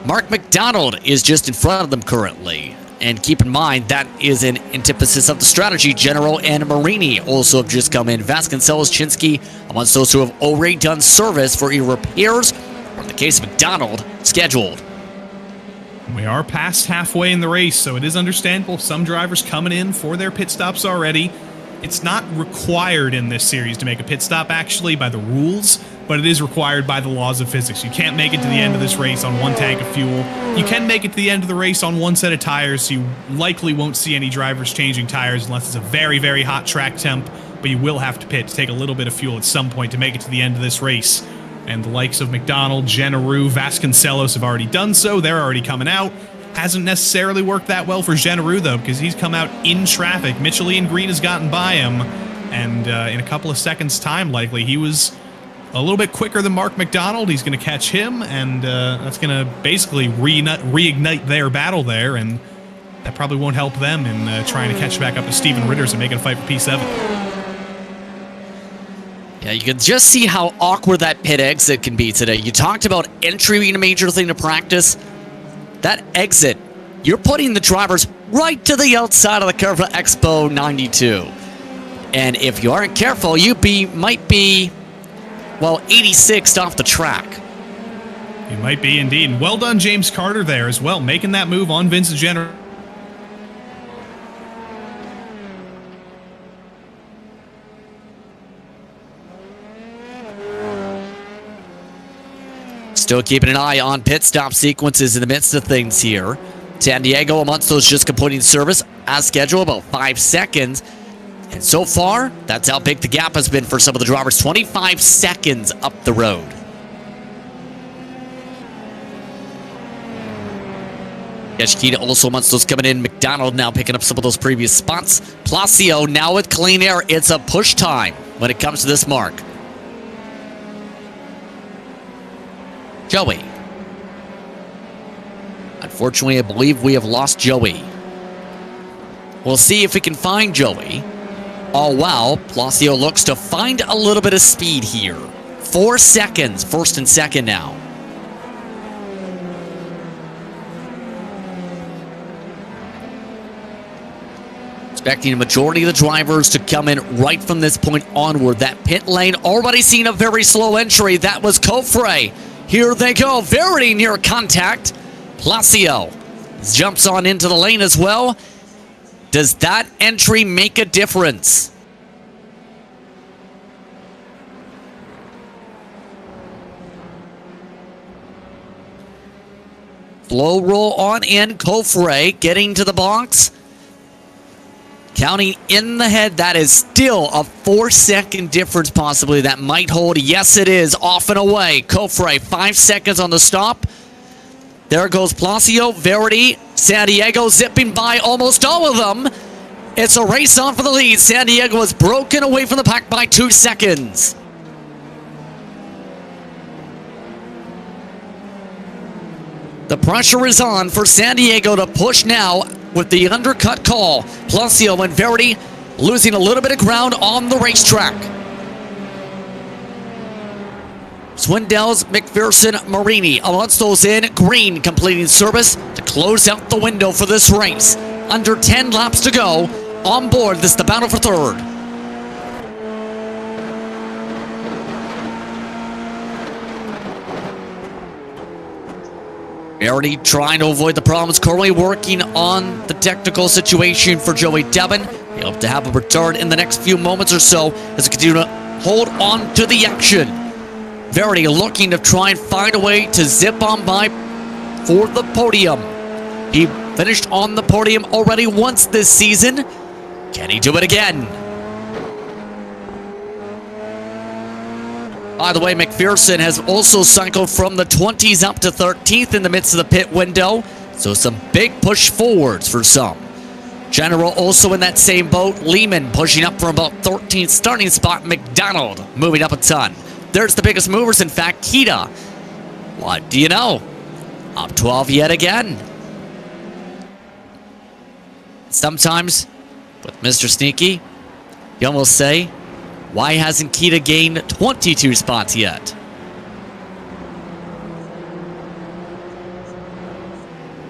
Mark McDonald is just in front of them currently. And keep in mind, that is an antithesis of the strategy. General and Marini also have just come in. Vasconcelos, Chinsky, amongst those who have already done service for either repairs, or in the case of McDonald, scheduled. We are past halfway in the race, so it is understandable. Some drivers coming in for their pit stops already. It's not required in this series to make a pit stop, actually, by the rules, but it is required by the laws of physics. You can't make it to the end of this race on 1 tank of fuel. You can make it to the end of the race on 1 set of tires, so you likely won't see any drivers changing tires unless it's a very, very hot track temp, but you will have to pit to take a little bit of fuel at some point to make it to the end of this race. And the likes of McDonald, Genereux, Vasconcelos have already done so. They're already coming out. Hasn't necessarily worked that well for Genereux, though, because he's come out in traffic. Michelin Green has gotten by him, and in a couple of seconds' time, likely, he was a little bit quicker than Mark McDonald. He's going to catch him, and that's going to basically reignite their battle there, and that probably won't help them in trying to catch back up to Steven Ritters and making a fight for P7. Yeah, you can just see how awkward that pit exit can be today. You talked about entry being a major thing to practice. That exit, you're putting the drivers right to the outside of the curve of Expo 92. And if you aren't careful, you might be, well, 86th off the track. You might be indeed. And well done, James Carter, there as well, making that move on Vincent Genereux. Still keeping an eye on pit stop sequences in the midst of things here. San Diego amongst those just completing service as scheduled, about 5 seconds. And so far, that's how big the gap has been for some of the drivers. 25 seconds up the road. Yashikita also amongst those coming in. McDonald now picking up some of those previous spots. Placio now with clean air. It's a push time when it comes to this mark. Joey. Unfortunately, I believe we have lost Joey. We'll see if we can find Joey. Oh, wow. Placio looks to find a little bit of speed here. 4 seconds, first and second now. Expecting a majority of the drivers to come in right from this point onward. That pit lane already seen a very slow entry. That was Kofre. Here they go, very near contact. Placio jumps on into the lane as well. Does that entry make a difference? Slow roll on in. Kofre getting to the box. Counting in the head. That is still a 4-second difference possibly. That might hold. Yes, it is. Off and away. Kofre, 5 seconds on the stop. There goes Palacio, Verity, San Diego zipping by almost all of them. It's a race on for the lead. San Diego is broken away from the pack by 2 seconds. The pressure is on for San Diego to push now with the undercut call. Palacio and Verity losing a little bit of ground on the racetrack. Swindells, McPherson, Marini. Alonso's in. Green completing service to close out the window for this race. Under 10 laps to go. On board, this is the battle for third. Verity trying to avoid the problems. Currently working on the technical situation for Joey Devon. We hope to have a return in the next few moments or so as we continue to hold on to the action. Verity looking to try and find a way to zip on by for the podium. He finished on the podium already once this season. Can he do it again? By the way, McPherson has also cycled from the 20s up to 13th in the midst of the pit window. So some big push forwards for some. General also in that same boat. Lehman pushing up from about 13th starting spot. McDonald moving up a ton. There's the biggest movers, in fact, Kita. What do you know? Up 12 yet again. Sometimes, with Mr. Sneaky, you almost say, why hasn't Kita gained 22 spots yet?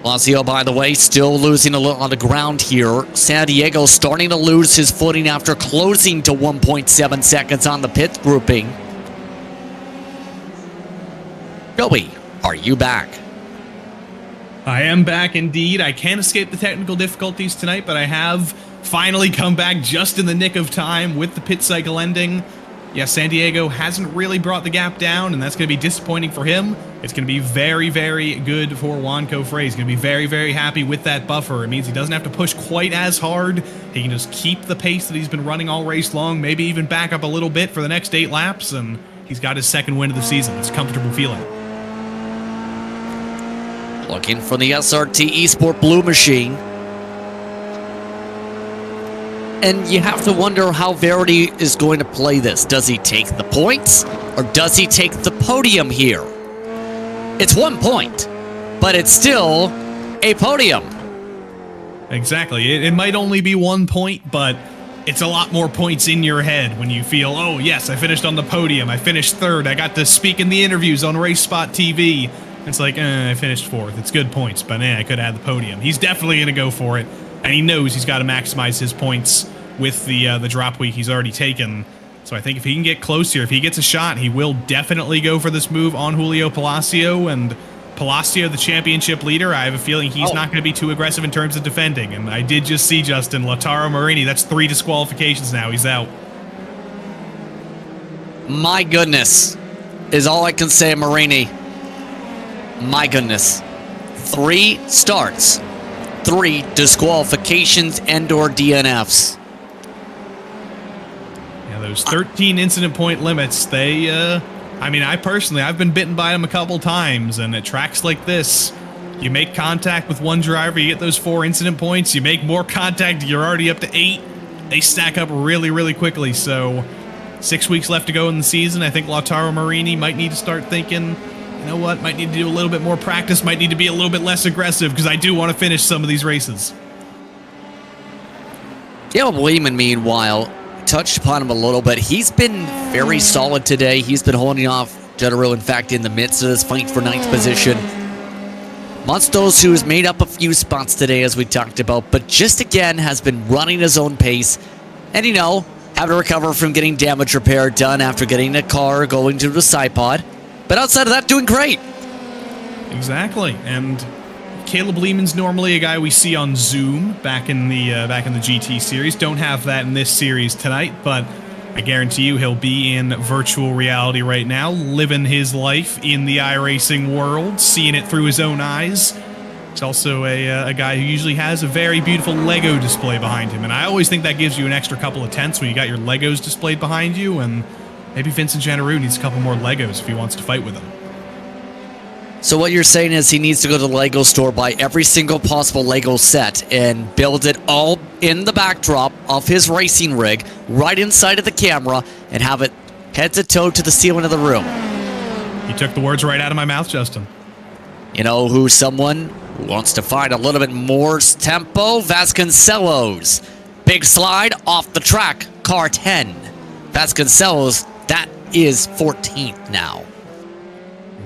Palacio, by the way, still losing a little on the ground here. San Diego starting to lose his footing after closing to 1.7 seconds on the pit grouping. Joey, are you back? I am back indeed. I can't escape the technical difficulties tonight, but I have finally come back just in the nick of time with the pit cycle ending. Yeah, San Diego hasn't really brought the gap down, and that's going to be disappointing for him. It's going to be very, very good for Juan Kofre. He's going to be very, very happy with that buffer. It means he doesn't have to push quite as hard. He can just keep the pace that he's been running all race long, maybe even back up a little bit for the next 8 laps, and he's got his second win of the season. It's a comfortable feeling. Looking for the SRT Esport Blue Machine. And you have to wonder how Verity is going to play this. Does he take the points or does he take the podium here? It's 1 point, but it's still a podium. Exactly. It might only be 1 point, but it's a lot more points in your head when you feel, oh yes, I finished on the podium. I finished third. I got to speak in the interviews on RaceSpotTV. It's like, I finished fourth. It's good points, but I could have had the podium. He's definitely going to go for it, and he knows he's got to maximize his points with the drop week he's already taken. So I think if he can get close here, if he gets a shot, he will definitely go for this move on Julio Palacio. And Palacio, the championship leader, I have a feeling he's not going to be too aggressive in terms of defending. And I did just see, Justin, Lautaro Marini, that's 3 disqualifications now. He's out. My goodness is all I can say, Marini. My goodness. 3 starts, 3 disqualifications and or DNFs. Yeah, those 13 incident point limits, they, I mean, I've been bitten by them a couple times, and at tracks like this, you make contact with one driver, you get those 4 incident points, you make more contact, you're already up to 8. They stack up really, really quickly, so 6 weeks left to go in the season. I think Lautaro Marini might need to start thinking, you know what, might need to do a little bit more practice, might need to be a little bit less aggressive, because I do want to finish some of these races. Caleb Lehman, meanwhile, touched upon him a little bit. He's been very solid today. He's been holding off General, in fact, in the midst of this fight for 9th position. Monstos, who's made up a few spots today, as we talked about, but just again has been running his own pace. And, you know, having to recover from getting damage repair done after getting a car going to the side pod. But outside of that, doing great. Exactly. And, of Caleb Lehman's normally a guy we see on Zoom back in the GT series. Don't have that in this series tonight, but I guarantee you he'll be in virtual reality right now, living his life in the iRacing world, seeing it through his own eyes. He's also a guy who usually has a very beautiful Lego display behind him, and I always think that gives you an extra couple of tenths when you got your Legos displayed behind you, and maybe Vincent Janaroo needs a couple more Legos if he wants to fight with them. So what you're saying is he needs to go to the Lego store, buy every single possible Lego set, and build it all in the backdrop of his racing rig, right inside of the camera, and have it head to toe to the ceiling of the room. You took the words right out of my mouth, Justin. You know who's someone who wants to find a little bit more tempo? Vasconcelos. Big slide off the track, car 10. Vasconcelos, that is 14th now.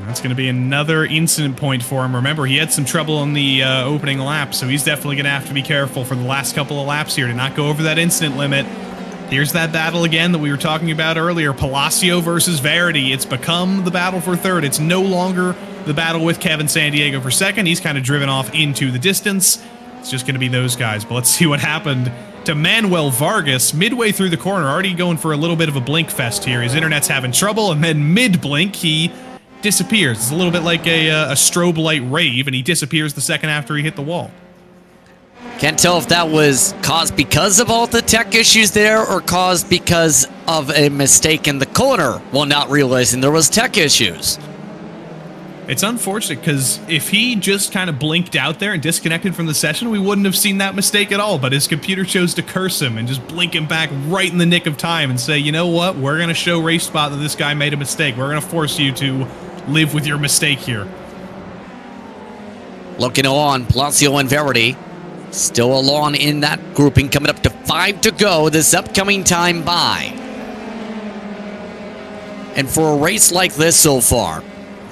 That's going to be another incident point for him. Remember, he had some trouble in the opening lap, so he's definitely going to have to be careful for the last couple of laps here to not go over that incident limit. Here's that battle again that we were talking about earlier, Palacio versus Verity. It's become the battle for third. It's no longer the battle with Kevin Sandiego for second. He's kind of driven off into the distance. It's just going to be those guys, but let's see what happened to Manuel Vargas midway through the corner, already going for a little bit of a blink fest here. His internet's having trouble, and then mid-blink, he disappears. It's a little bit like a strobe light rave, and he disappears the second after he hit the wall. Can't tell if that was caused because of all the tech issues there or caused because of a mistake in the corner while not realizing there was tech issues. It's unfortunate because if he just kind of blinked out there and disconnected from the session, we wouldn't have seen that mistake at all, but his computer chose to curse him and just blink him back right in the nick of time and say, you know what, we're going to show RaceSpot that this guy made a mistake. We're going to force you to live with your mistake here. Looking on, Palacio and Verity still along in that grouping, coming up to 5 to go this upcoming time by. And for a race like this so far,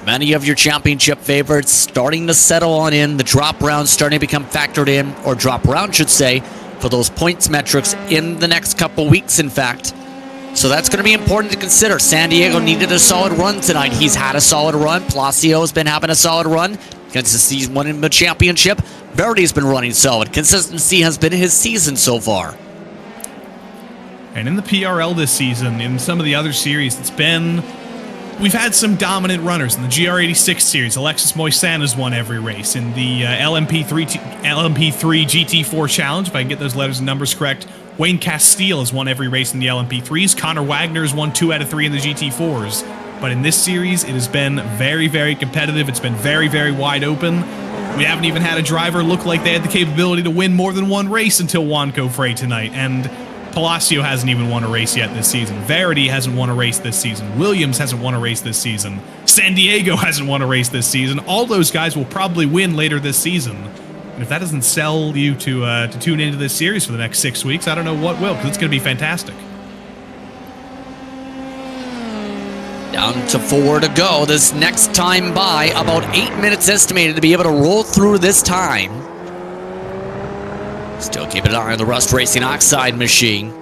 many of your championship favorites starting to settle on in, the drop rounds starting to become factored in, or drop round should say, for those points metrics in the next couple weeks, in fact. So that's going to be important to consider. Sandiego needed a solid run tonight. He's had a solid run. Palacio has been having a solid run. Consistency's winning the championship. Verity's been running solid. Consistency has been his season so far. And in the PRL this season, in some of the other series, we've had some dominant runners. In the GR86 series, Alexis Moisan has won every race. In the LMP3 GT4 Challenge, if I can get those letters and numbers correct, Wayne Castile has won every race in the LMP3s. Connor Wagner has won 2 out of 3 in the GT4s. But in this series, it has been very, very competitive. It's been very, very wide open. We haven't even had a driver look like they had the capability to win more than one race until Juan Cofre tonight. And Palacio hasn't even won a race yet this season. Verity hasn't won a race this season. Williams hasn't won a race this season. Sandiego hasn't won a race this season. All those guys will probably win later this season. And if that doesn't sell you to tune into this series for the next 6 weeks, I don't know what will, because it's going to be fantastic. Down to 4 to go. This next time by, about 8 minutes estimated to be able to roll through this time. Still keeping an eye on the Rust Racing Oxide machine.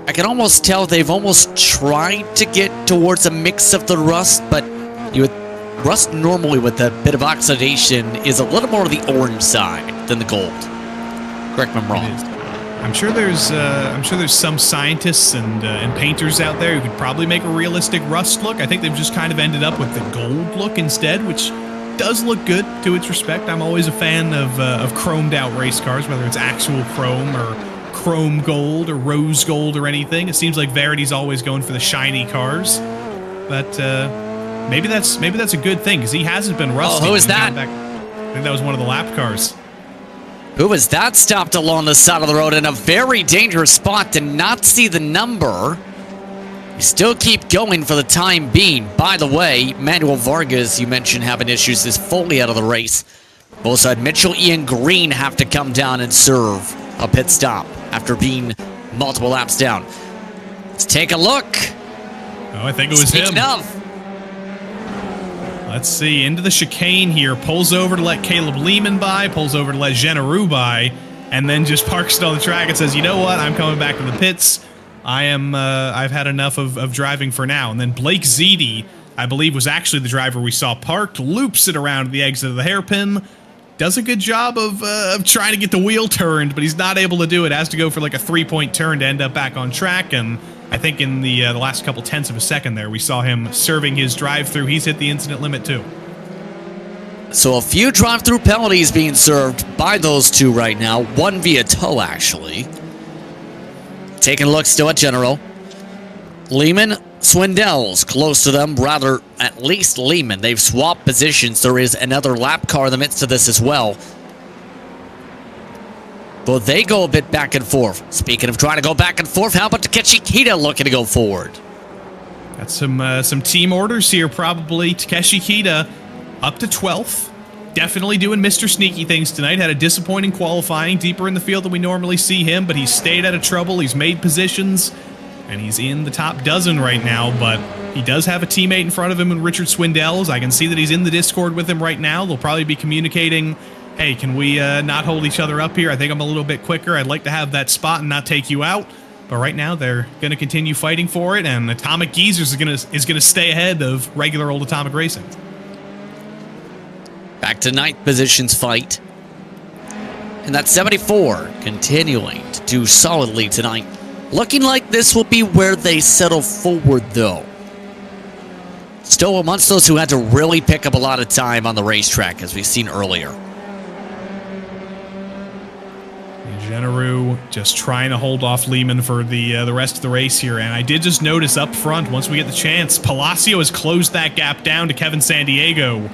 I can almost tell they've almost tried to get towards a mix of the rust, but rust normally with a bit of oxidation is a little more of the orange side than the gold. Correct me if I'm wrong. I'm sure there's some scientists and painters out there who could probably make a realistic rust look. I think they've just kind of ended up with the gold look instead, which does look good to its respect. I'm always a fan of chromed out race cars, whether it's actual chrome or chrome gold or rose gold or anything. It seems like Verity's always going for the shiny cars, but maybe that's a good thing because he hasn't been rusty. Oh, who is that? I think that was one of the lap cars. Who was that stopped along the side of the road in a very dangerous spot? Did not see the number. You still keep going for the time being. By the way, Manuel Vargas, you mentioned having issues, is fully out of the race. Both side Mitchell, Ian Green have to come down and serve a pit stop after being multiple laps down. Let's take a look. Oh, I think it was Speaking him. of. Let's see, into the chicane here, pulls over to let Caleb Lehman by, pulls over to let Janaroo by, and then just parks it on the track and says, you know what, I'm coming back to the pits. I've had enough of driving for now. And then Blake Ziti, I believe was actually the driver we saw parked, loops it around the exit of the hairpin, does a good job of trying to get the wheel turned, but he's not able to do it. Has to go for like a 3-point turn to end up back on track. And I think in the last couple tenths of a second there, we saw him serving his drive-through. He's hit the incident limit too. So a few drive-through penalties being served by those two right now. One via tow, actually. Taking a look still at General. Lehman, Swindell's close to them, rather at least Lehman. They've swapped positions. There is another lap car in the midst of this as well. But they go a bit back and forth. Speaking of trying to go back and forth, how about Takeshi Kita looking to go forward? Got some team orders here, probably. Takeshi Kita up to 12th. Definitely doing Mr. Sneaky things tonight. Had a disappointing qualifying, deeper in the field than we normally see him, but he's stayed out of trouble. He's made positions, and he's in the top dozen right now, but he does have a teammate in front of him in Richard Swindell's. I can see that he's in the Discord with him right now. They'll probably be communicating, hey, can we not hold each other up here? I think I'm a little bit quicker. I'd like to have that spot and not take you out. But right now, they're going to continue fighting for it, and Atomic Geezers is gonna stay ahead of regular old Atomic Racing. Back to ninth positions fight. And that 74 continuing to do solidly tonight. Looking like this will be where they settle forward, though. Still amongst those who had to really pick up a lot of time on the racetrack, as we've seen earlier. Generu just trying to hold off Lehman for the rest of the race here. And I did just notice up front, once we get the chance, Palacio has closed that gap down to Kevin Sandiego.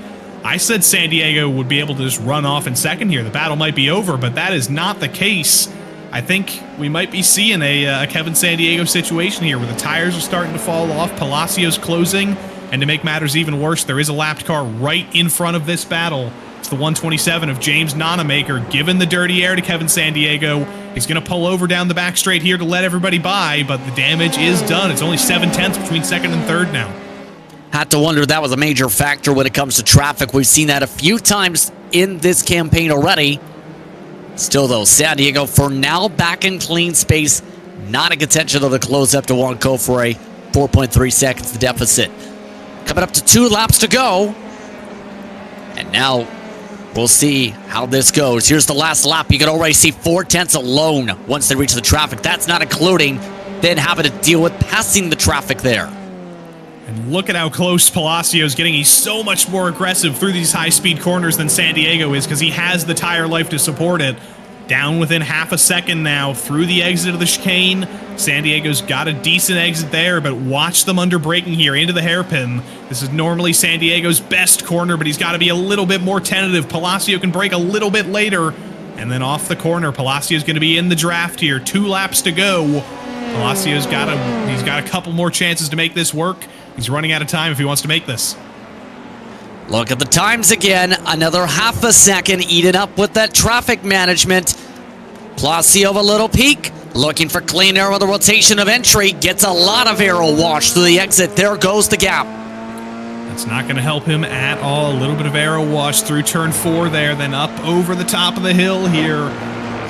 I said Sandiego would be able to just run off in second here. The battle might be over, but that is not the case. I think we might be seeing a Kevin Sandiego situation here where the tires are starting to fall off. Palacio's closing, and to make matters even worse, there is a lapped car right in front of this battle. It's the 127 of James Nonamaker giving the dirty air to Kevin Sandiego. He's going to pull over down the back straight here to let everybody by, but the damage is done. It's only 7 tenths between second and third now. Had to wonder if that was a major factor when it comes to traffic. We've seen that a few times in this campaign already. Still, though, San Diego for now back in clean space. Not in contention of the close up to Wonko for a 4.3 seconds the deficit. Coming up to 2 laps to go. And now we'll see how this goes. Here's the last lap. You can already see 4 tenths alone once they reach the traffic. That's not including then having to deal with passing the traffic there. And look at how close Palacio's getting. He's so much more aggressive through these high-speed corners than San Diego is because he has the tire life to support it. Down within half a second now through the exit of the chicane. San Diego's got a decent exit there, but watch them under braking here into the hairpin. This is normally San Diego's best corner, but he's got to be a little bit more tentative. Palacio can brake a little bit later, and then off the corner. Palacio's going to be in the draft here. 2 laps to go. Palacio's got a couple more chances to make this work. He's running out of time if he wants to make this. Look at the times again. Another half a second eaten up with that traffic management. Palacio a little peak. Looking for clean air with a rotation of entry. Gets a lot of aero wash through the exit. There goes the gap. That's not going to help him at all. A little bit of aero wash through turn 4 there. Then up over the top of the hill here.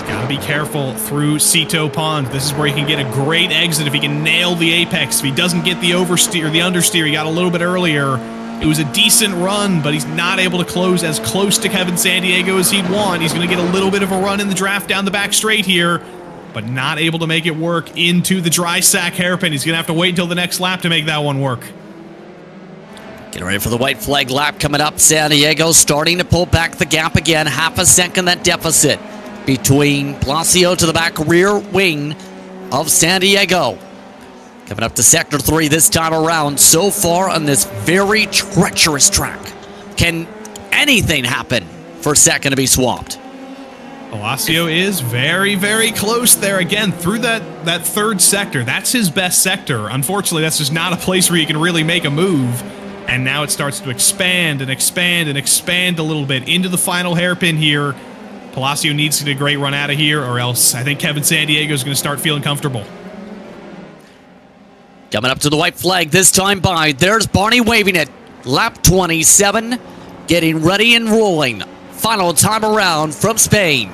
Got to be careful through Cito Pond. This is where he can get a great exit if he can nail the apex. If he doesn't get the oversteer, the understeer, he got a little bit earlier. It was a decent run, but he's not able to close as close to Kevin Sandiego as he'd want. He's going to get a little bit of a run in the draft down the back straight here, but not able to make it work into the dry sack hairpin. He's going to have to wait until the next lap to make that one work. Getting ready for the white flag lap coming up. San Diego starting to pull back the gap again. Half a second that deficit between Palacio to the back rear wing of San Diego. Coming up to Sector 3 this time around. So far on this very treacherous track. Can anything happen for second to be swapped? Palacio is very, very close there again through that third sector. That's his best sector. Unfortunately, that's just not a place where you can really make a move. And now it starts to expand and expand and expand a little bit into the final hairpin here. Palacio needs to get a great run out of here, or else I think Kevin Sandiego is going to start feeling comfortable. Coming up to the white flag this time by. There's Barney waving it. Lap 27. Getting ready and rolling. Final time around from Spain.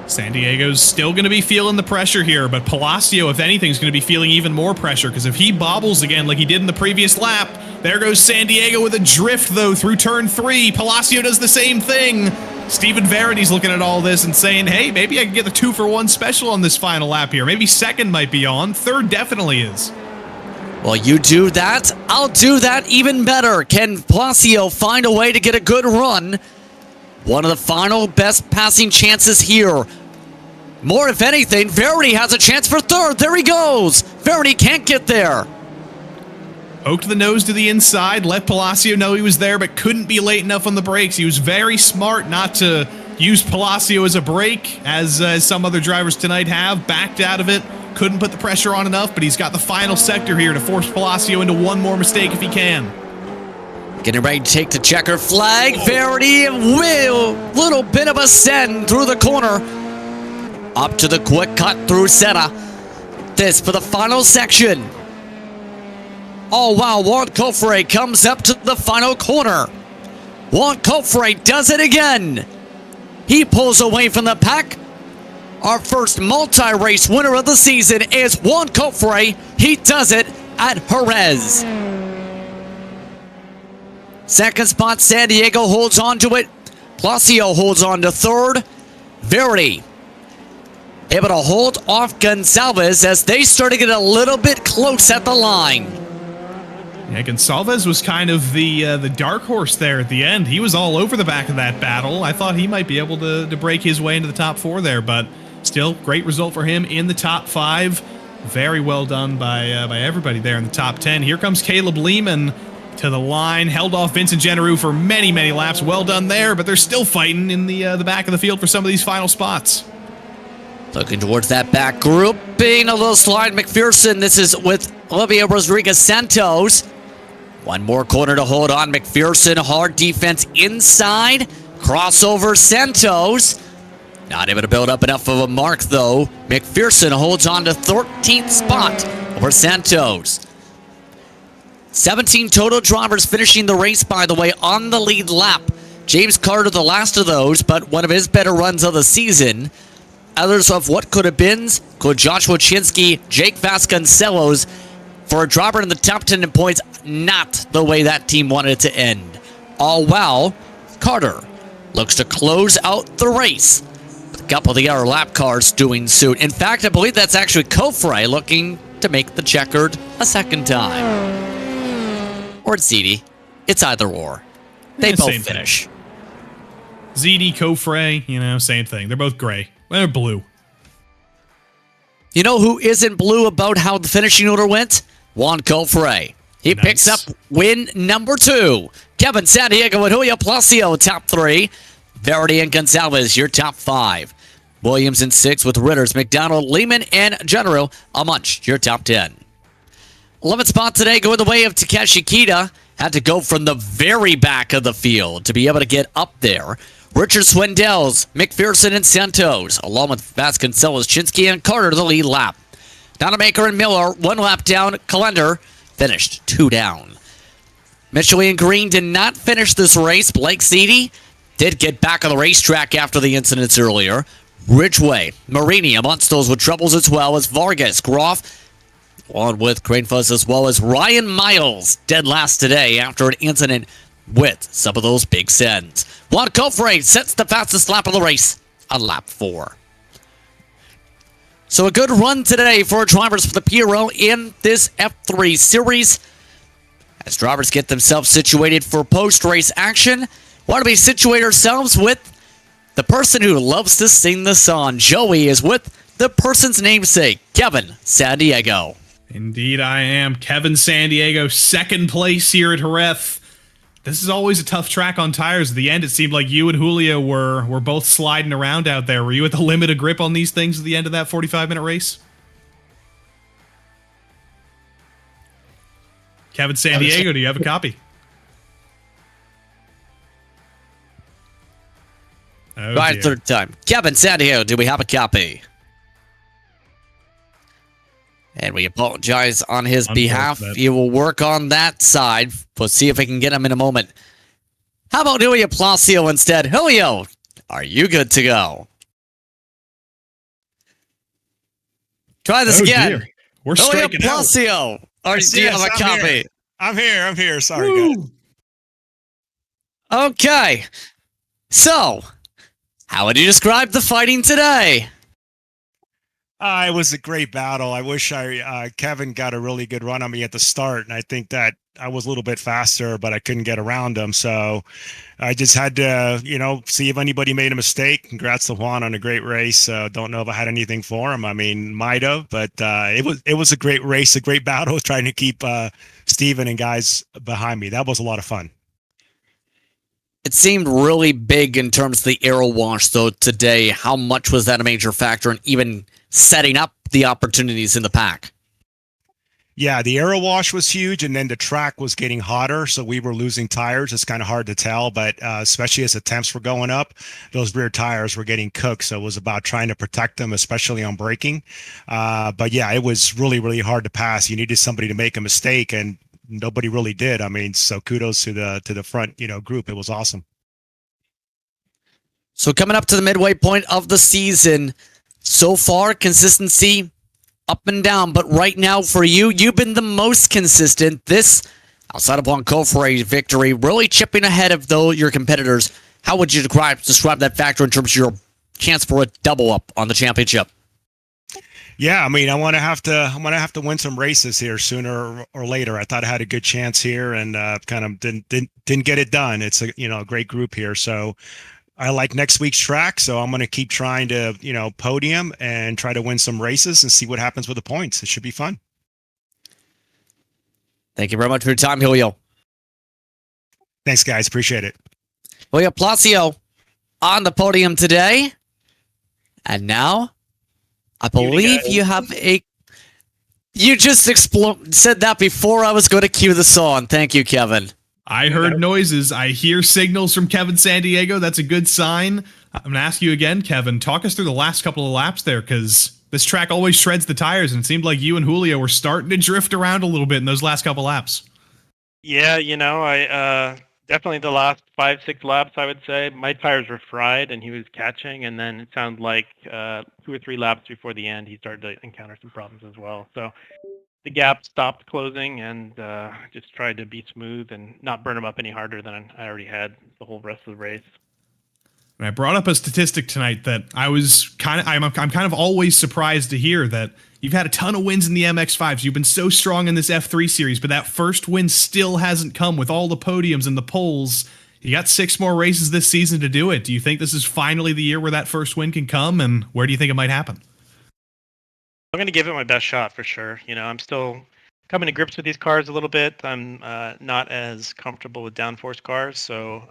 San Diego's still going to be feeling the pressure here, but Palacio, if anything, is going to be feeling even more pressure, because if he bobbles again like he did in the previous lap, there goes San Diego with a drift, though, through turn 3. Palacio does the same thing. Steven Verity's looking at all this and saying, hey, maybe I can get the 2-for-1 special on this final lap here. Maybe second might be on. Third definitely is. Well, you do that, I'll do that even better. Can Palacio find a way to get a good run? One of the final best passing chances here. More, if anything, Verity has a chance for third. There he goes. Verity can't get there. Poked the nose to the inside, let Palacio know he was there, but couldn't be late enough on the brakes. He was very smart not to use Palacio as a brake, as some other drivers tonight have. Backed out of it. Couldn't put the pressure on enough, but he's got the final sector here to force Palacio into one more mistake if he can. Getting ready to take the checker flag. Verity, little bit of a send through the corner. Up to the quick cut through Senna. This for the final section. Oh wow, Juan Cofre comes up to the final corner. Juan Cofre does it again. He pulls away from the pack. Our first multi-race winner of the season is Juan Cofre. He does it at Jerez. Second spot, San Diego holds on to it. Palacio holds on to third. Verity able to hold off Gonçalves as they start to get a little bit close at the line. Yeah, Gonçalves was kind of the dark horse there at the end. He was all over the back of that battle. I thought he might be able to break his way into the top 4 there, but still, great result for him in the top 5. Very well done by everybody there in the top 10. Here comes Caleb Lehman to the line, held off Vincent Generou for many, many laps. Well done there, but they're still fighting in the back of the field for some of these final spots. Looking towards that back group, being a little slide. McPherson, this is with Olivia Rodriguez Santos. One more corner to hold on. McPherson, hard defense inside. Crossover Santos. Not able to build up enough of a mark, though. McPherson holds on to 13th spot over Santos. 17 total drivers finishing the race, by the way, on the lead lap. James Carter, the last of those, but one of his better runs of the season. Others of what could have been, could Joshua Chinsky, Jake Vasconcelos, for a driver in the top 10 in points, not the way that team wanted it to end. All while, Carter looks to close out the race. With a couple of the other lap cars doing suit. In fact, I believe that's actually Cofre looking to make the checkered a second time. Or it's ZD. It's either or. They both finish. ZD, Cofre, same thing. They're both gray. Well, they're blue. You know who isn't blue about how the finishing order went? Juan Cofre. He picks up win number 2. Kevin San Diego and Julio Palacio, top 3. Verity and Gonçalves, your top 5. Williams in 6 with Ritters, McDonald, Lehman, and General, a munch, your top 10. 11th spot today going the way of Takeshi Kita. Had to go from the very back of the field to be able to get up there. Richard Swindells, McPherson, and Santos, along with Vasconcelos, Chinsky, and Carter, the lead lap. Donamaker and Miller, 1 lap down. Calendar finished 2 down. Michelin Green did not finish this race. Blake Seedy did get back on the racetrack after the incidents earlier. Ridgway, Marini amongst those with troubles as well as Vargas, Groff, along with Cranefuzz, as well as Ryan Miles, dead last today after an incident with some of those big sends. Juan Cofre sets the fastest lap of the race on lap 4. So a good run today for drivers for the PRL in this F3 series. As drivers get themselves situated for post-race action, want to be situate ourselves with the person who loves to sing the song. Joey is with the person's namesake, Kevin San Diego. Indeed, I am. Kevin San Diego, second place here at Jerez. This is always a tough track on tires. At the end, it seemed like you and Julio were both sliding around out there. Were you at the limit of grip on these things at the end of that 45-minute race? Kevin San Diego, do you have a copy? Oh, right, third time. Kevin San Diego, do we have a copy? And we apologize on his behalf. You will work on that side. We'll see if we can get him in a moment. How about Julio Palacio instead? Julio, are you good to go? Try this again. Dear. We're Julio striking out. Placio. Or do you have a copy? I'm here. Sorry, guys. Okay. So, how would you describe the fighting today? It was a great battle. I wish Kevin got a really good run on me at the start, and I think that I was a little bit faster, but I couldn't get around him. So I just had to, see if anybody made a mistake. Congrats to Juan on a great race. Don't know if I had anything for him. I mean, might have, but it was a great race, a great battle, trying to keep Steven and guys behind me. That was a lot of fun. It seemed really big in terms of the aero wash, though, today. How much was that a major factor in even setting up the opportunities in the pack? Yeah, the aero wash was huge, and then the track was getting hotter, so we were losing tires. It's kind of hard to tell, but especially as the temps were going up, those rear tires were getting cooked, so it was about trying to protect them, especially on braking. But yeah, it was really, really hard to pass. You needed somebody to make a mistake, and nobody really did. I mean, so kudos to the front, group. It was awesome. So coming up to the midway point of the season, so far, consistency up and down, but right now for you, you've been the most consistent. This, outside of one Kofre victory, really chipping ahead of your competitors. How would you describe that factor in terms of your chance for a double up on the championship? Yeah, I mean, I'm gonna have to win some races here sooner or later. I thought I had a good chance here, and kind of didn't get it done. It's a great group here, so I like next week's track. So I'm gonna keep trying to podium and try to win some races and see what happens with the points. It should be fun. Thank you very much for your time, Julio. Thanks, guys. Appreciate it. Julio Placio on the podium today, and now I believe you have a. You just said that before I was going to cue the song. Thank you, Kevin. I heard noises. I hear signals from Kevin San Diego. That's a good sign. I'm going to ask you again, Kevin. Talk us through the last couple of laps there, because this track always shreds the tires, and it seemed like you and Julio were starting to drift around a little bit in those last couple laps. Yeah, I definitely the last 5-6 laps, I would say, my tires were fried and he was catching, and then it sounded like 2 or 3 laps before the end, he started to encounter some problems as well. So the gap stopped closing, and just tried to be smooth and not burn him up any harder than I already had the whole rest of the race. And I brought up a statistic tonight that I'm kind of always surprised to hear, that you've had a ton of wins in the MX-5s. You've been so strong in this F3 series, but that first win still hasn't come with all the podiums and the poles. You got 6 more races this season to do it. Do you think this is finally the year where that first win can come, and where do you think it might happen? I'm going to give it my best shot for sure. I'm still coming to grips with these cars a little bit. I'm not as comfortable with downforce cars, so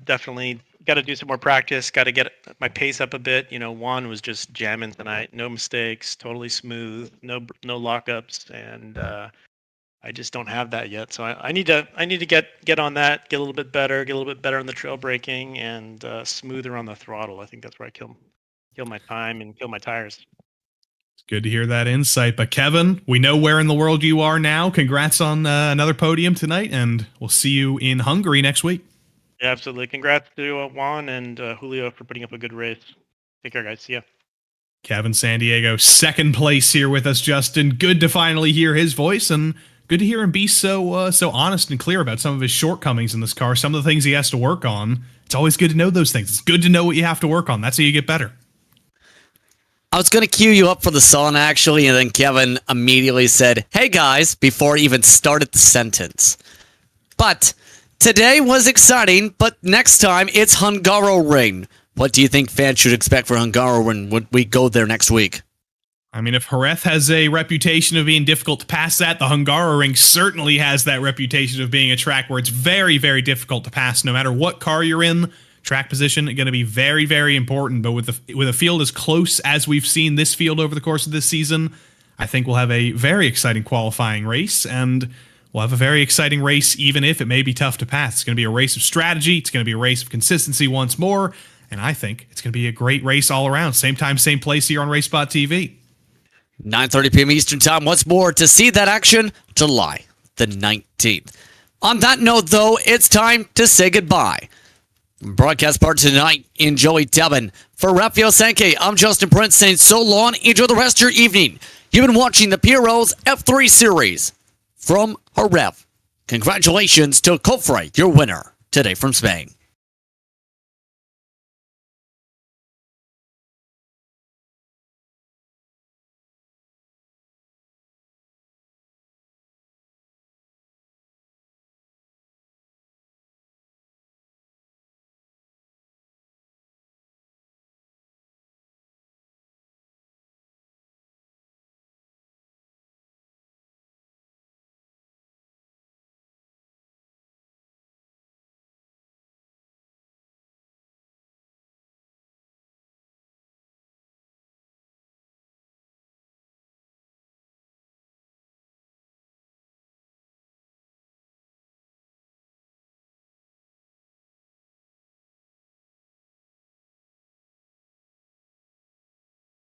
definitely got to do some more practice. Got to get my pace up a bit. Juan was just jamming tonight, no mistakes, totally smooth, no lockups, and I just don't have that yet. So I need to get on that, get a little bit better on the trail braking, and smoother on the throttle. I think that's where I kill my time and kill my tires. It's good to hear that insight. But Kevin, we know where in the world you are now. Congrats on another podium tonight, and we'll see you in Hungary next week. Yeah, absolutely. Congrats to Juan and Julio for putting up a good race. Take care, guys. See ya. Kevin San Diego, second place here with us, Justin. Good to finally hear his voice, and good to hear him be so honest and clear about some of his shortcomings in this car, some of the things he has to work on. It's always good to know those things. It's good to know what you have to work on. That's how you get better. I was going to cue you up for the song, actually, and then Kevin immediately said, "Hey, guys," before he even started the sentence. But today was exciting, but next time it's Hungaroring. What do you think fans should expect for Hungaroring when we go there next week? I mean, if Jerez has a reputation of being difficult to pass at, the Hungaroring certainly has that reputation of being a track where it's very, very difficult to pass. No matter what car you're in, track position is going to be very, very important. But with a field as close as we've seen this field over the course of this season, I think we'll have a very exciting qualifying race, and we'll have a very exciting race even if it may be tough to pass. It's going to be a race of strategy. It's going to be a race of consistency once more, and I think it's going to be a great race all around. Same time, same place here on RaceSpotTV. 9:30 p.m. Eastern Time. Once more to see that action, July the 19th. On that note, though, it's time to say goodbye. Broadcast part tonight in Joey Devon. For Raphael Sankey, I'm Justin Prince saying so long. Enjoy the rest of your evening. You've been watching the PRL's F3 Series from Jerez. Congratulations to Kofre, your winner today from Spain.